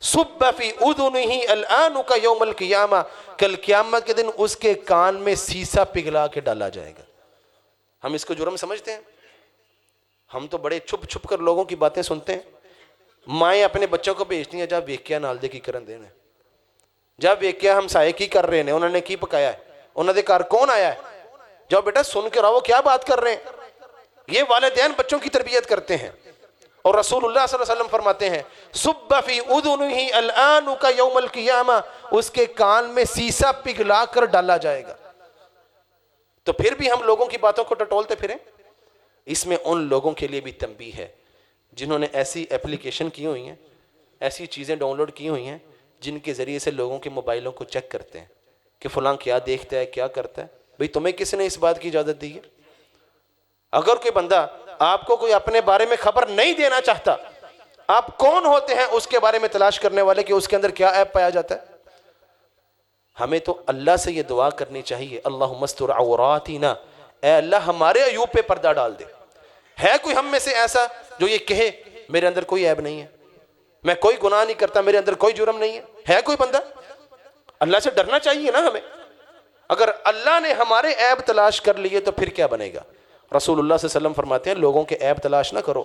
صب فی اذنہ الآن یوم القیامہ، کل قیامت کے دن اس کے کان میں سیسا پگھلا کے ڈالا جائے گا. ہم اس کو جرم سمجھتے ہیں؟ ہم تو بڑے چھپ چھپ کر لوگوں کی باتیں سنتے ہیں. مائیں اپنے بچوں کو بھیجتی ہیں جا ویکیا نال دے کی کرن دینے، جا ویکیا ہم سائے کی کر رہے ہیں، انہوں نے کی پکایا ہے، انہوں نے کار کون آیا ہے، جاؤ بیٹا سن کے رہو کیا بات کر رہے ہیں. یہ والدین بچوں کی تربیت کرتے ہیں. اور رسول اللہ صلی اللہ علیہ وسلم فرماتے ہیں صب فی اذنہ الآن یوم القیامہ، اس کے کان میں سیسا پگھلا کر ڈالا جائے گا. تو پھر بھی ہم لوگوں کی باتوں کو ٹٹولتے پھریں. اس میں ان لوگوں کے لیے بھی تنبیہ ہے جنہوں نے ایسی ایپلیکیشن کی ہوئی ہیں، ایسی چیزیں ڈاؤن لوڈ کی ہوئی ہیں جن کے ذریعے سے لوگوں کے موبائلوں کو چیک کرتے ہیں کہ فلاں کیا دیکھتا ہے، کیا کرتا ہے. بھئی تمہیں کس نے اس بات کی اجازت دی ہے؟ اگر کوئی بندہ آپ کو کوئی اپنے بارے میں خبر نہیں دینا چاہتا، آپ کون ہوتے ہیں اس کے بارے میں تلاش کرنے والے کہ اس کے اندر کیا عیب پایا جاتا ہے؟ ہمیں تو اللہ سے یہ دعا کرنی چاہیے اللہم استر عوراتنا، اے اللہ ہمارے عیوب پہ پردہ ڈال دے. ہے کوئی ہم میں سے ایسا جو یہ کہے میرے اندر کوئی عیب نہیں ہے، میں کوئی گناہ نہیں کرتا، میرے اندر کوئی جرم نہیں ہے؟ ہے کوئی بندہ؟ اللہ سے ڈرنا چاہیے نا ہمیں. اگر اللہ نے ہمارے عیب تلاش کر لیے تو پھر کیا بنے گا؟ رسول اللہ صلی اللہ علیہ وسلم فرماتے ہیں لوگوں کے عیب تلاش نہ کرو.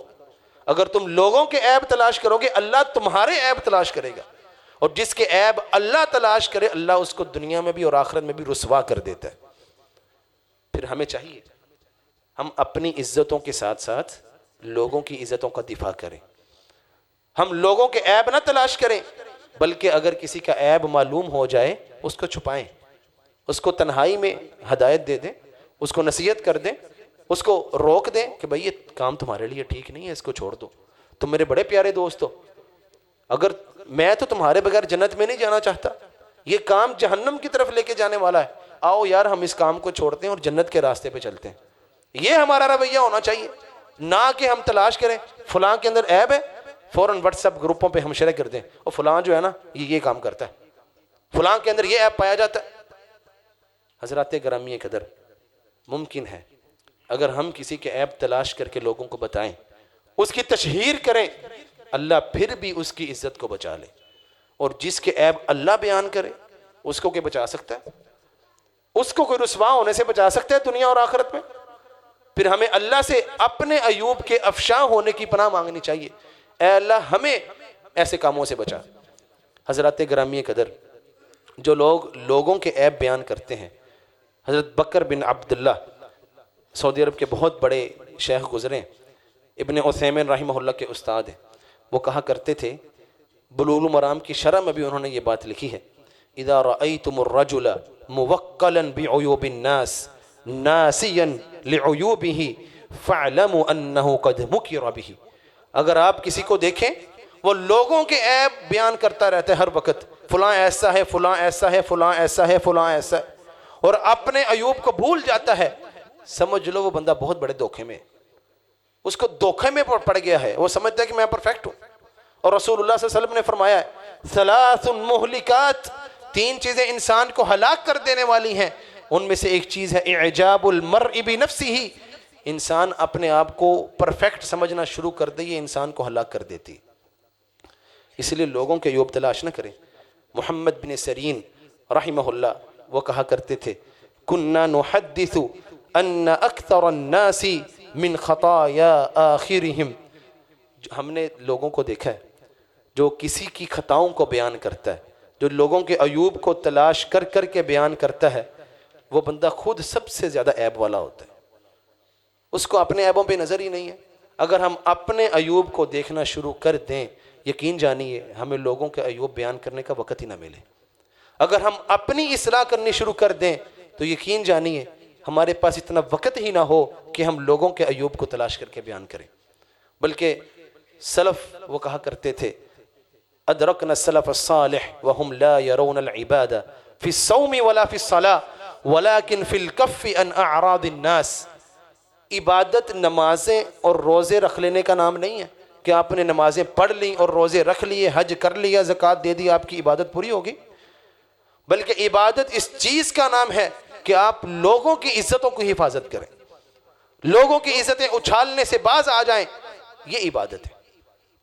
اگر تم لوگوں کے عیب تلاش کرو گے اللہ تمہارے عیب تلاش کرے گا، اور جس کے عیب اللہ تلاش کرے اللہ اس کو دنیا میں بھی اور آخرت میں بھی رسوا کر دیتا ہے. پھر ہمیں چاہیے ہم اپنی عزتوں کے ساتھ ساتھ لوگوں کی عزتوں کا دفاع کریں. ہم لوگوں کے عیب نہ تلاش کریں، بلکہ اگر کسی کا عیب معلوم ہو جائے اس کو چھپائیں، اس کو تنہائی میں ہدایت دے دیں، اس کو نصیحت کر دیں، اس کو روک دیں کہ بھئی یہ کام تمہارے لیے ٹھیک نہیں ہے، اس کو چھوڑ دو. تم میرے بڑے پیارے دوست ہو، اگر میں تو تمہارے بغیر جنت میں نہیں جانا چاہتا، یہ کام جہنم کی طرف لے کے جانے والا ہے، آؤ یار ہم اس کام کو چھوڑتے ہیں اور جنت کے راستے پہ چلتے ہیں. یہ ہمارا رویہ ہونا چاہیے، نہ کہ ہم تلاش کریں فلاں کے اندر عیب ہے فوراً واٹس ایپ گروپوں پہ ہم شیئر کر دیں اور فلاں جو ہے نا یہ کام کرتا ہے، فلاں کے اندر یہ عیب پایا جاتا ہے. حضرات گرامی قدر، ممکن ہے اگر ہم کسی کے عیب تلاش کر کے لوگوں کو بتائیں، اس کی تشہیر کریں، اللہ پھر بھی اس کی عزت کو بچا لے. اور جس کے عیب اللہ بیان کرے اس کو کوئی بچا سکتا ہے؟ اس کو کوئی رسوا ہونے سے بچا سکتا ہے دنیا اور آخرت میں؟ پھر ہمیں اللہ سے اپنے عیوب کے افشاں ہونے کی پناہ مانگنی چاہیے، اے اللہ ہمیں ایسے کاموں سے بچا. حضرات گرامی قدر، جو لوگ لوگوں کے عیب بیان کرتے ہیں، حضرت بکر بن عبداللہ سعودی عرب کے بہت بڑے شیخ گزرے، ابن عثیمین رحمہ اللہ کے استاد ہیں. وہ کہا کرتے تھے، بلوغ المرام کی شرح میں بھی انہوں نے یہ بات لکھی ہے، اذا رأيتم الرجل موکلا بعیوب الناس ناسیا لعیوبہ فاعلموا انہ قد مکر بہ. اگر آپ کسی کو دیکھیں وہ لوگوں کے عیب بیان کرتا رہتا ہے ہر وقت، فلاں ایسا ہے، فلاں ایسا ہے، فلاں ایسا ہے، فلاں ایسا ہے، اور اپنے عیوب کو بھول جاتا ہے، سمجھ لو وہ بندہ بہت بڑے دھوکے میں، اس کو دھوکے میں پڑ گیا ہے. وہ سمجھتا ہے کہ میں پرفیکٹ ہوں. اور رسول اللہ صلی اللہ علیہ وسلم نے فرمایا ہے ثلاث مہلکات، تین چیزیں انسان کو ہلاک کر دینے والی ہیں، ان میں سے ایک چیز ہے اعجاب المرء بنفسہ، انسان اپنے آپ کو پرفیکٹ سمجھنا شروع کر دے یہ انسان کو ہلاک کر دیتی. اس لیے لوگوں کے عیوب تلاش نہ کریں. محمد بن سیرین رحمہ اللہ وہ کہا کرتے تھے کننا نحدث ان اکثر الناس من خطایا آخرہم. ہم نے لوگوں کو دیکھا ہے جو کسی کی خطاؤں کو بیان کرتا ہے, جو لوگوں کے عیوب کو تلاش کر کر کے بیان کرتا ہے, وہ بندہ خود سب سے زیادہ عیب والا ہوتا ہے. اس کو اپنے عیبوں پہ نظر ہی نہیں ہے. اگر ہم اپنے عیوب کو دیکھنا شروع کر دیں, یقین جانیے ہمیں لوگوں کے عیوب بیان کرنے کا وقت ہی نہ ملے. اگر ہم اپنی اصلاح کرنی شروع کر دیں تو یقین جانیے ہمارے پاس اتنا وقت ہی نہ ہو کہ ہم لوگوں کے عیوب کو تلاش کر کے بیان کریں. بلکہ سلف وہ کہا کرتے تھے ادرکنا السلف الصالح وهم لا يرون العباد في الصوم ولا في الصلاة ولكن في الكف عن اعراض الناس. عبادت نمازیں اور روزے رکھ لینے کا نام نہیں ہے کہ آپ نے نمازیں پڑھ لیں اور روزے رکھ لیے, حج کر لیا, زکوٰۃ دے دی, آپ کی عبادت پوری ہوگی. بلکہ عبادت اس چیز کا نام ہے کہ آپ لوگوں کی عزتوں کی حفاظت کریں, لوگوں کی عزتیں اچھالنے سے باز آ جائیں, یہ عبادت ہے.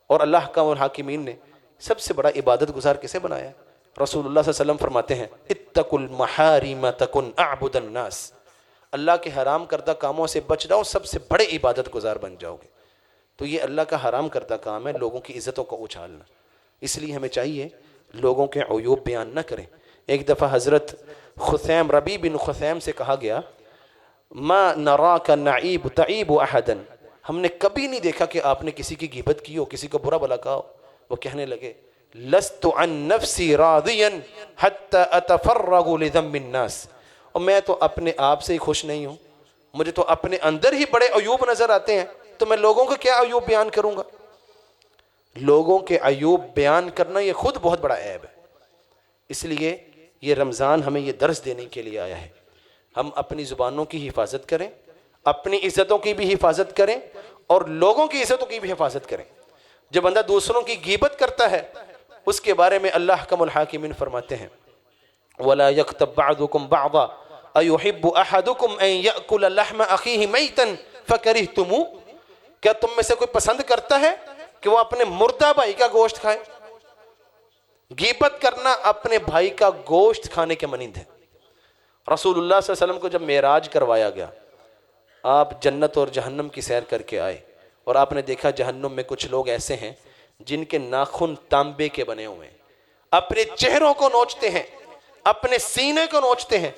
اور اللہ کا حاکمین نے سب سے بڑا عبادت گزار کسے بنایا ہے؟ رسول اللہ صلی اللہ علیہ وسلم فرماتے ہیں اتقوا المحارم تکن اعبد الناس. اللہ کے حرام کردہ کاموں سے بچ جاؤ, سب سے بڑے عبادت گزار بن جاؤ گے. تو یہ اللہ کا حرام کردہ کام ہے لوگوں کی عزتوں کو اچھالنا. اس لیے ہمیں چاہیے لوگوں کے عیوب بیان نہ کریں. ایک دفعہ حضرت خثیم ربیع بن خثیم سے کہا گیا ما نراک نعیب تعیب احدا, ہم نے کبھی نہیں دیکھا کہ آپ نے کسی کی غیبت کی ہو, کسی کو برا بلا کہا ہو. وہ کہنے لگے لست عن نفسی راضیا حتی اتفرغ لذم الناس, اور میں تو اپنے آپ سے ہی خوش نہیں ہوں, مجھے تو اپنے اندر ہی بڑے عیوب نظر آتے ہیں, تو میں لوگوں کا کیا عیوب بیان کروں گا. لوگوں کے عیوب بیان کرنا یہ خود بہت بڑا عیب ہے. اس لیے یہ رمضان ہمیں یہ درس دینے کے لیے آیا ہے. ہم اپنی زبانوں کی حفاظت کریں, اپنی عزتوں کی بھی حفاظت کریں, اور لوگوں کی عزتوں کی بھی حفاظت کریں. جب بندہ دوسروں کی غیبت کرتا ہے اس کے بارے میں اللہ حکم الحاکمین فرماتے ہیں وَلَا يَكْتَبْ بَعْضُكُمْ بَعْضًا أَيُحِبُّ أَحَدُكُمْ أَن يَأْكُلَ لَحْمَ أَخِيهِ مَيْتًا فَكَرِهْتُمُوهُ. کیا تم میں سے کوئی پسند کرتا ہے کہ وہ اپنے مردہ بھائی کا گوشت کھائے؟ غیبت کرنا اپنے بھائی کا گوشت کھانے کے مانند ہے. رسول اللہ صلی اللہ علیہ وسلم کو جب معراج کروایا گیا, آپ جنت اور جہنم کی سیر کر کے آئے, اور آپ نے دیکھا جہنم میں کچھ لوگ ایسے ہیں جن کے ناخن تانبے کے بنے ہوئے ہیں, اپنے چہروں کو نوچتے ہیں, اپنے سینے کو نوچتے ہیں.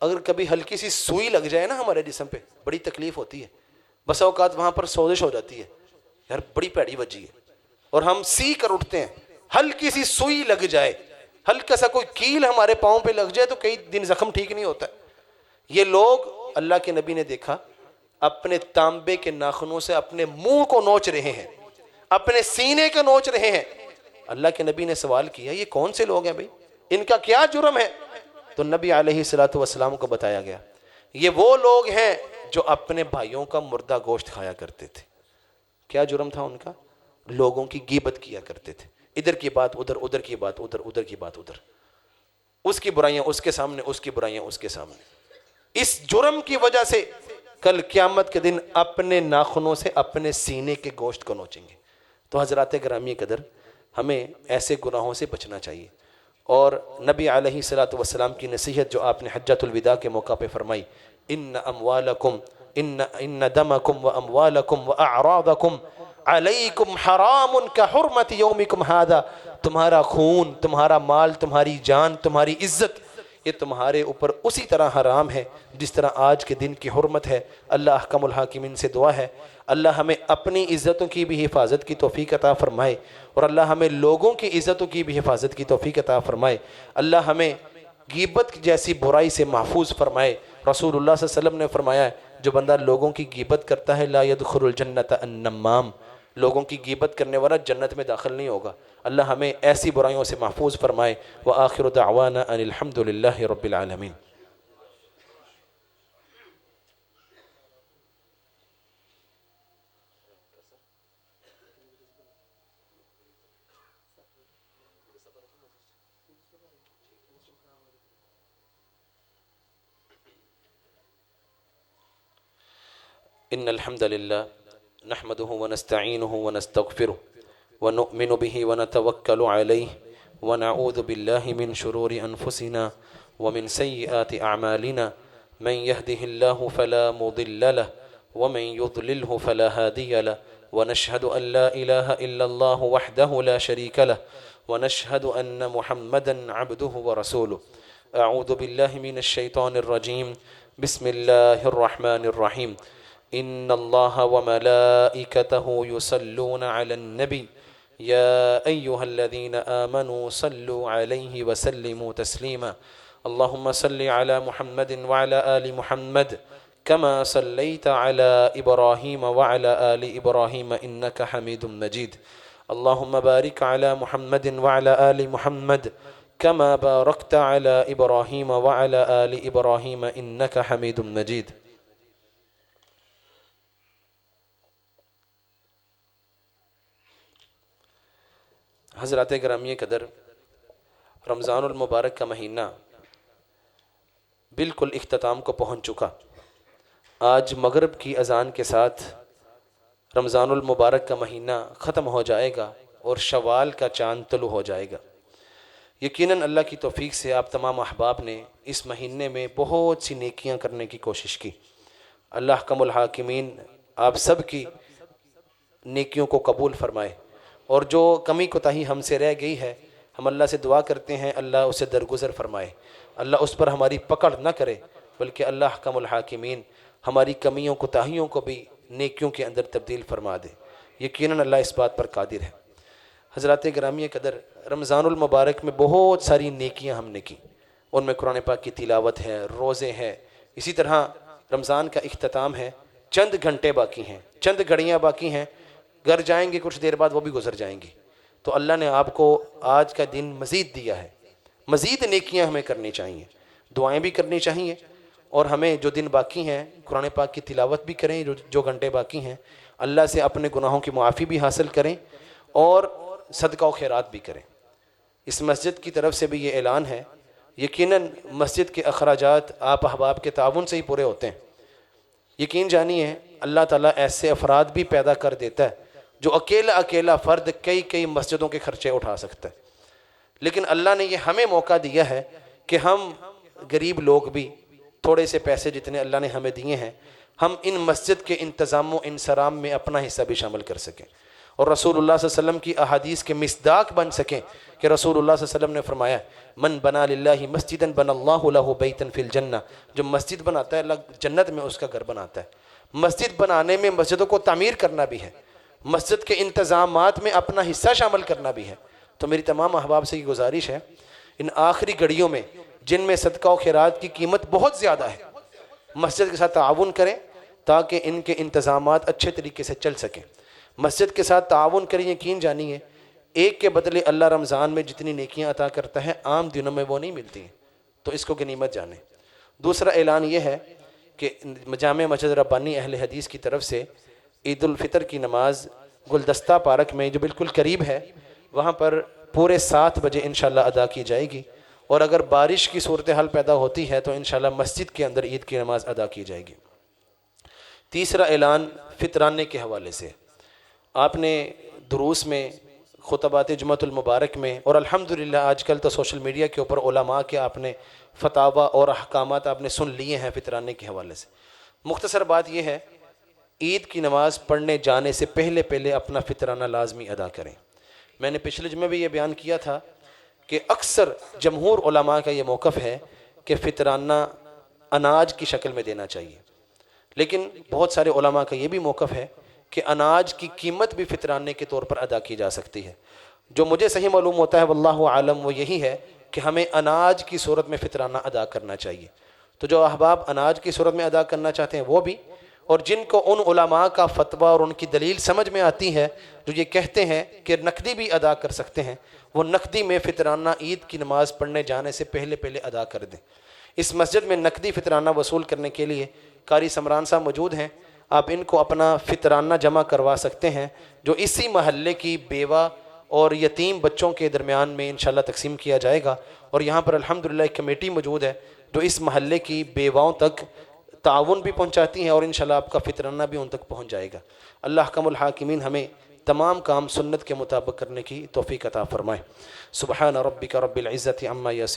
اگر کبھی ہلکی سی سوئی لگ جائے نا ہمارے جسم پہ بڑی تکلیف ہوتی ہے. بسا اوقات وہاں پر سوزش ہو جاتی ہے, یار بڑی پیڑی بجی ہے, اور ہم سی کر اٹھتے ہیں. ہلکی سی سوئی لگ جائے, ہلکا سا کوئی کیل ہمارے پاؤں پہ لگ جائے تو کئی دن زخم ٹھیک نہیں ہوتا. یہ لوگ اللہ کے نبی نے دیکھا اپنے تانبے کے ناخنوں سے اپنے منہ کو نوچ رہے ہیں, اپنے سینے کو نوچ رہے ہیں. اللہ کے نبی نے سوال کیا یہ کون سے لوگ ہیں بھائی, ان کا کیا جرم ہے؟ تو نبی علیہ الصلوۃ والسلام کو بتایا گیا یہ وہ لوگ ہیں جو اپنے بھائیوں کا مردہ گوشت کھایا کرتے تھے. کیا جرم تھا ان کا؟ لوگوں کی غیبت کیا کرتے تھے, ادھر کی بات ادھر, ادھر کی بات ادھر, ادھر کی بات ادھر, اس کی برائیاں اس کے سامنے, اس کی برائیاں اس کے سامنے. اس جرم کی وجہ سے کل قیامت کے دن اپنے ناخنوں سے اپنے سینے کے گوشت کو نوچیں گے. تو حضرات گرامی قدر, ہمیں ایسے گناہوں سے بچنا چاہیے. اور نبی علیہ الصلوۃ والسلام کی نصیحت جو آپ نے حجۃ الوداع کے موقع پہ فرمائی ان اموالکم ان دمکم و اموالکم و اعراضکم علیکم حرام کحرمت یومکم ھذا, تمہارا خون, تمہارا مال, تمہاری جان, تمہاری عزت یہ تمہارے اوپر اسی طرح حرام ہے جس طرح آج کے دن کی حرمت ہے. اللہ احکم الحاکمین سے دعا ہے اللہ ہمیں اپنی عزتوں کی بھی حفاظت کی توفیق عطا فرمائے, اور اللہ ہمیں لوگوں کی عزتوں کی بھی حفاظت کی توفیق عطا فرمائے. اللہ ہمیں غیبت جیسی برائی سے محفوظ فرمائے. رسول اللہ صلی اللہ علیہ وسلم نے فرمایا ہے جو بندہ لوگوں کی غیبت کرتا ہے لا يدخل الجنت النمام, لوگوں کی غیبت کرنے والا جنت میں داخل نہیں ہوگا. اللہ ہمیں ایسی برائیوں سے محفوظ فرمائے. وآخر دعوانا ان الحمد للہ رب العالمین. إن الحمد لله نحمده ونستعينه ونستغفره ونؤمن به ونتوكل عليه ونعوذ بالله من شرور أنفسنا ومن سيئات أعمالنا من يهده الله فلا مضل له ومن يضلله فلا هادي له ونشهد أن لا إله إلا الله وحده لا شريك له ونشهد أن محمدا عبده ورسوله. أعوذ بالله من الشيطان الرجيم. بسم الله الرحمن الرحيم. إن الله وملائكته يصلون على النبي يا أيها الذين آمنوا صلوا عليه وسلموا تسليما. اللهم صل على محمد وعلى آل محمد كما صليت على إبراهيم وعلى آل إبراهيم إنك حميد مجيد. اللهم بارك على محمد وعلى آل محمد كما باركت على إبراهيم وعلى آل إبراهيم إنك حميد مجيد. حضرات گرامی قدر، رمضان المبارک کا مہینہ بالکل اختتام کو پہنچ چکا. آج مغرب کی اذان کے ساتھ رمضان المبارک کا مہینہ ختم ہو جائے گا اور شوال کا چاند طلوع ہو جائے گا. یقیناً اللہ کی توفیق سے آپ تمام احباب نے اس مہینے میں بہت سی نیکیاں کرنے کی کوشش کی. اللہ احکم الحاکمین آپ سب کی نیکیوں کو قبول فرمائے، اور جو کمی کوتاہی ہم سے رہ گئی ہے ہم اللہ سے دعا کرتے ہیں اللہ اسے درگزر فرمائے، اللہ اس پر ہماری پکڑ نہ کرے، بلکہ اللہ احکم الحاکمین ہماری کمیوں کوتاہیوں کو بھی نیکیوں کے اندر تبدیل فرما دے. یقیناً اللہ اس بات پر قادر ہے. حضرات گرامی قدر، رمضان المبارک میں بہت ساری نیکیاں ہم نے کی. ان میں قرآن پاک کی تلاوت ہے، روزے ہیں، اسی طرح رمضان کا اختتام ہے. چند گھنٹے باقی ہیں، چند گھڑیاں باقی ہیں، گھر جائیں گے کچھ دیر بعد وہ بھی گزر جائیں گی. تو اللہ نے آپ کو آج کا دن مزید دیا ہے. مزید نیکیاں ہمیں کرنی چاہیے، دعائیں بھی کرنی چاہیے، اور ہمیں جو دن باقی ہیں قرآن پاک کی تلاوت بھی کریں، جو گھنٹے باقی ہیں اللہ سے اپنے گناہوں کی معافی بھی حاصل کریں اور صدقہ و خیرات بھی کریں. اس مسجد کی طرف سے بھی یہ اعلان ہے. یقیناً مسجد کے اخراجات آپ احباب کے تعاون سے ہی پورے ہوتے ہیں. یقین جانیے اللہ تعالیٰ ایسے افراد بھی پیدا کر دیتا ہے جو اکیلا فرد کئی مسجدوں کے خرچے اٹھا سکتا ہے. لیکن اللہ نے یہ ہمیں موقع دیا ہے کہ ہم غریب لوگ بھی تھوڑے سے پیسے جتنے اللہ نے ہمیں دیے ہیں ہم ان مسجد کے انتظام و انصرام میں اپنا حصہ بھی شامل کر سکیں، اور رسول اللہ صلی اللہ علیہ وسلم کی احادیث کے مصداق بن سکیں کہ رسول اللہ صلی اللہ علیہ وسلم نے فرمایا من بنا للہ مسجدا بنا اللہ لہ بیتا فی الجنہ. جو مسجد بناتا ہے اللہ جنت میں اس کا گھر بناتا ہے. مسجد بنانے میں مسجدوں کو تعمیر کرنا بھی ہے، مسجد کے انتظامات میں اپنا حصہ شامل کرنا بھی ہے. تو میری تمام احباب سے یہ گزارش ہے ان آخری گھڑیوں میں جن میں صدقہ و خیرات کی قیمت بہت زیادہ ہے، مسجد کے ساتھ تعاون کریں تاکہ ان کے انتظامات اچھے طریقے سے چل سکیں. مسجد کے ساتھ تعاون کریں. یقین جانیے ایک کے بدلے اللہ رمضان میں جتنی نیکیاں عطا کرتا ہے عام دنوں میں وہ نہیں ملتی ہیں، تو اس کو غنیمت جانیں. دوسرا اعلان یہ ہے کہ جامع مسجد ربانی اہل حدیث کی طرف سے عید الفطر کی نماز گلدستہ پارک میں جو بالکل قریب ہے وہاں پر پورے 7 بجے انشاءاللہ ادا کی جائے گی، اور اگر بارش کی صورتحال پیدا ہوتی ہے تو انشاءاللہ مسجد کے اندر عید کی نماز ادا کی جائے گی. تیسرا اعلان فطرانے کے حوالے سے. آپ نے دروس میں، خطبات جمعۃ المبارک میں، اور الحمدللہ آج کل تو سوشل میڈیا کے اوپر علماء کے آپ نے فتاوی اور احکامات آپ نے سن لیے ہیں فطرانے کے حوالے سے. مختصر بات یہ ہے عید کی نماز پڑھنے جانے سے پہلے اپنا فطرانہ لازمی ادا کریں. میں نے پچھلے جمعے بھی یہ بیان کیا تھا کہ اکثر جمہور علماء کا یہ موقف ہے کہ فطرانہ اناج کی شکل میں دینا چاہیے، لیکن بہت سارے علماء کا یہ بھی موقف ہے کہ اناج کی قیمت بھی فطرانے کے طور پر ادا کی جا سکتی ہے. جو مجھے صحیح معلوم ہوتا ہے واللہ عالم وہ یہی ہے کہ ہمیں اناج کی صورت میں فطرانہ ادا کرنا چاہیے. تو جو احباب اناج کی صورت میں ادا کرنا چاہتے ہیں وہ بھی، اور جن کو ان علماء کا فتویٰ اور ان کی دلیل سمجھ میں آتی ہے جو یہ کہتے ہیں کہ نقدی بھی ادا کر سکتے ہیں، وہ نقدی میں فطرانہ عید کی نماز پڑھنے جانے سے پہلے ادا کر دیں. اس مسجد میں نقدی فطرانہ وصول کرنے کے لیے قاری سمران صاحب موجود ہیں. آپ ان کو اپنا فطرانہ جمع کروا سکتے ہیں جو اسی محلے کی بیوہ اور یتیم بچوں کے درمیان میں انشاءاللہ تقسیم کیا جائے گا. اور یہاں پر الحمدللہ ایک کمیٹی موجود ہے جو اس محلے کی بیواؤں تک تعاون بھی پہنچاتی ہیں اور انشاءاللہ آپ کا فطرانہ بھی ان تک پہنچ جائے گا۔ اللہ احکم الحاکمین ہمیں تمام کام سنت کے مطابق کرنے کی توفیق عطا فرمائے۔ سبحان ربک رب العزت عما یصفون۔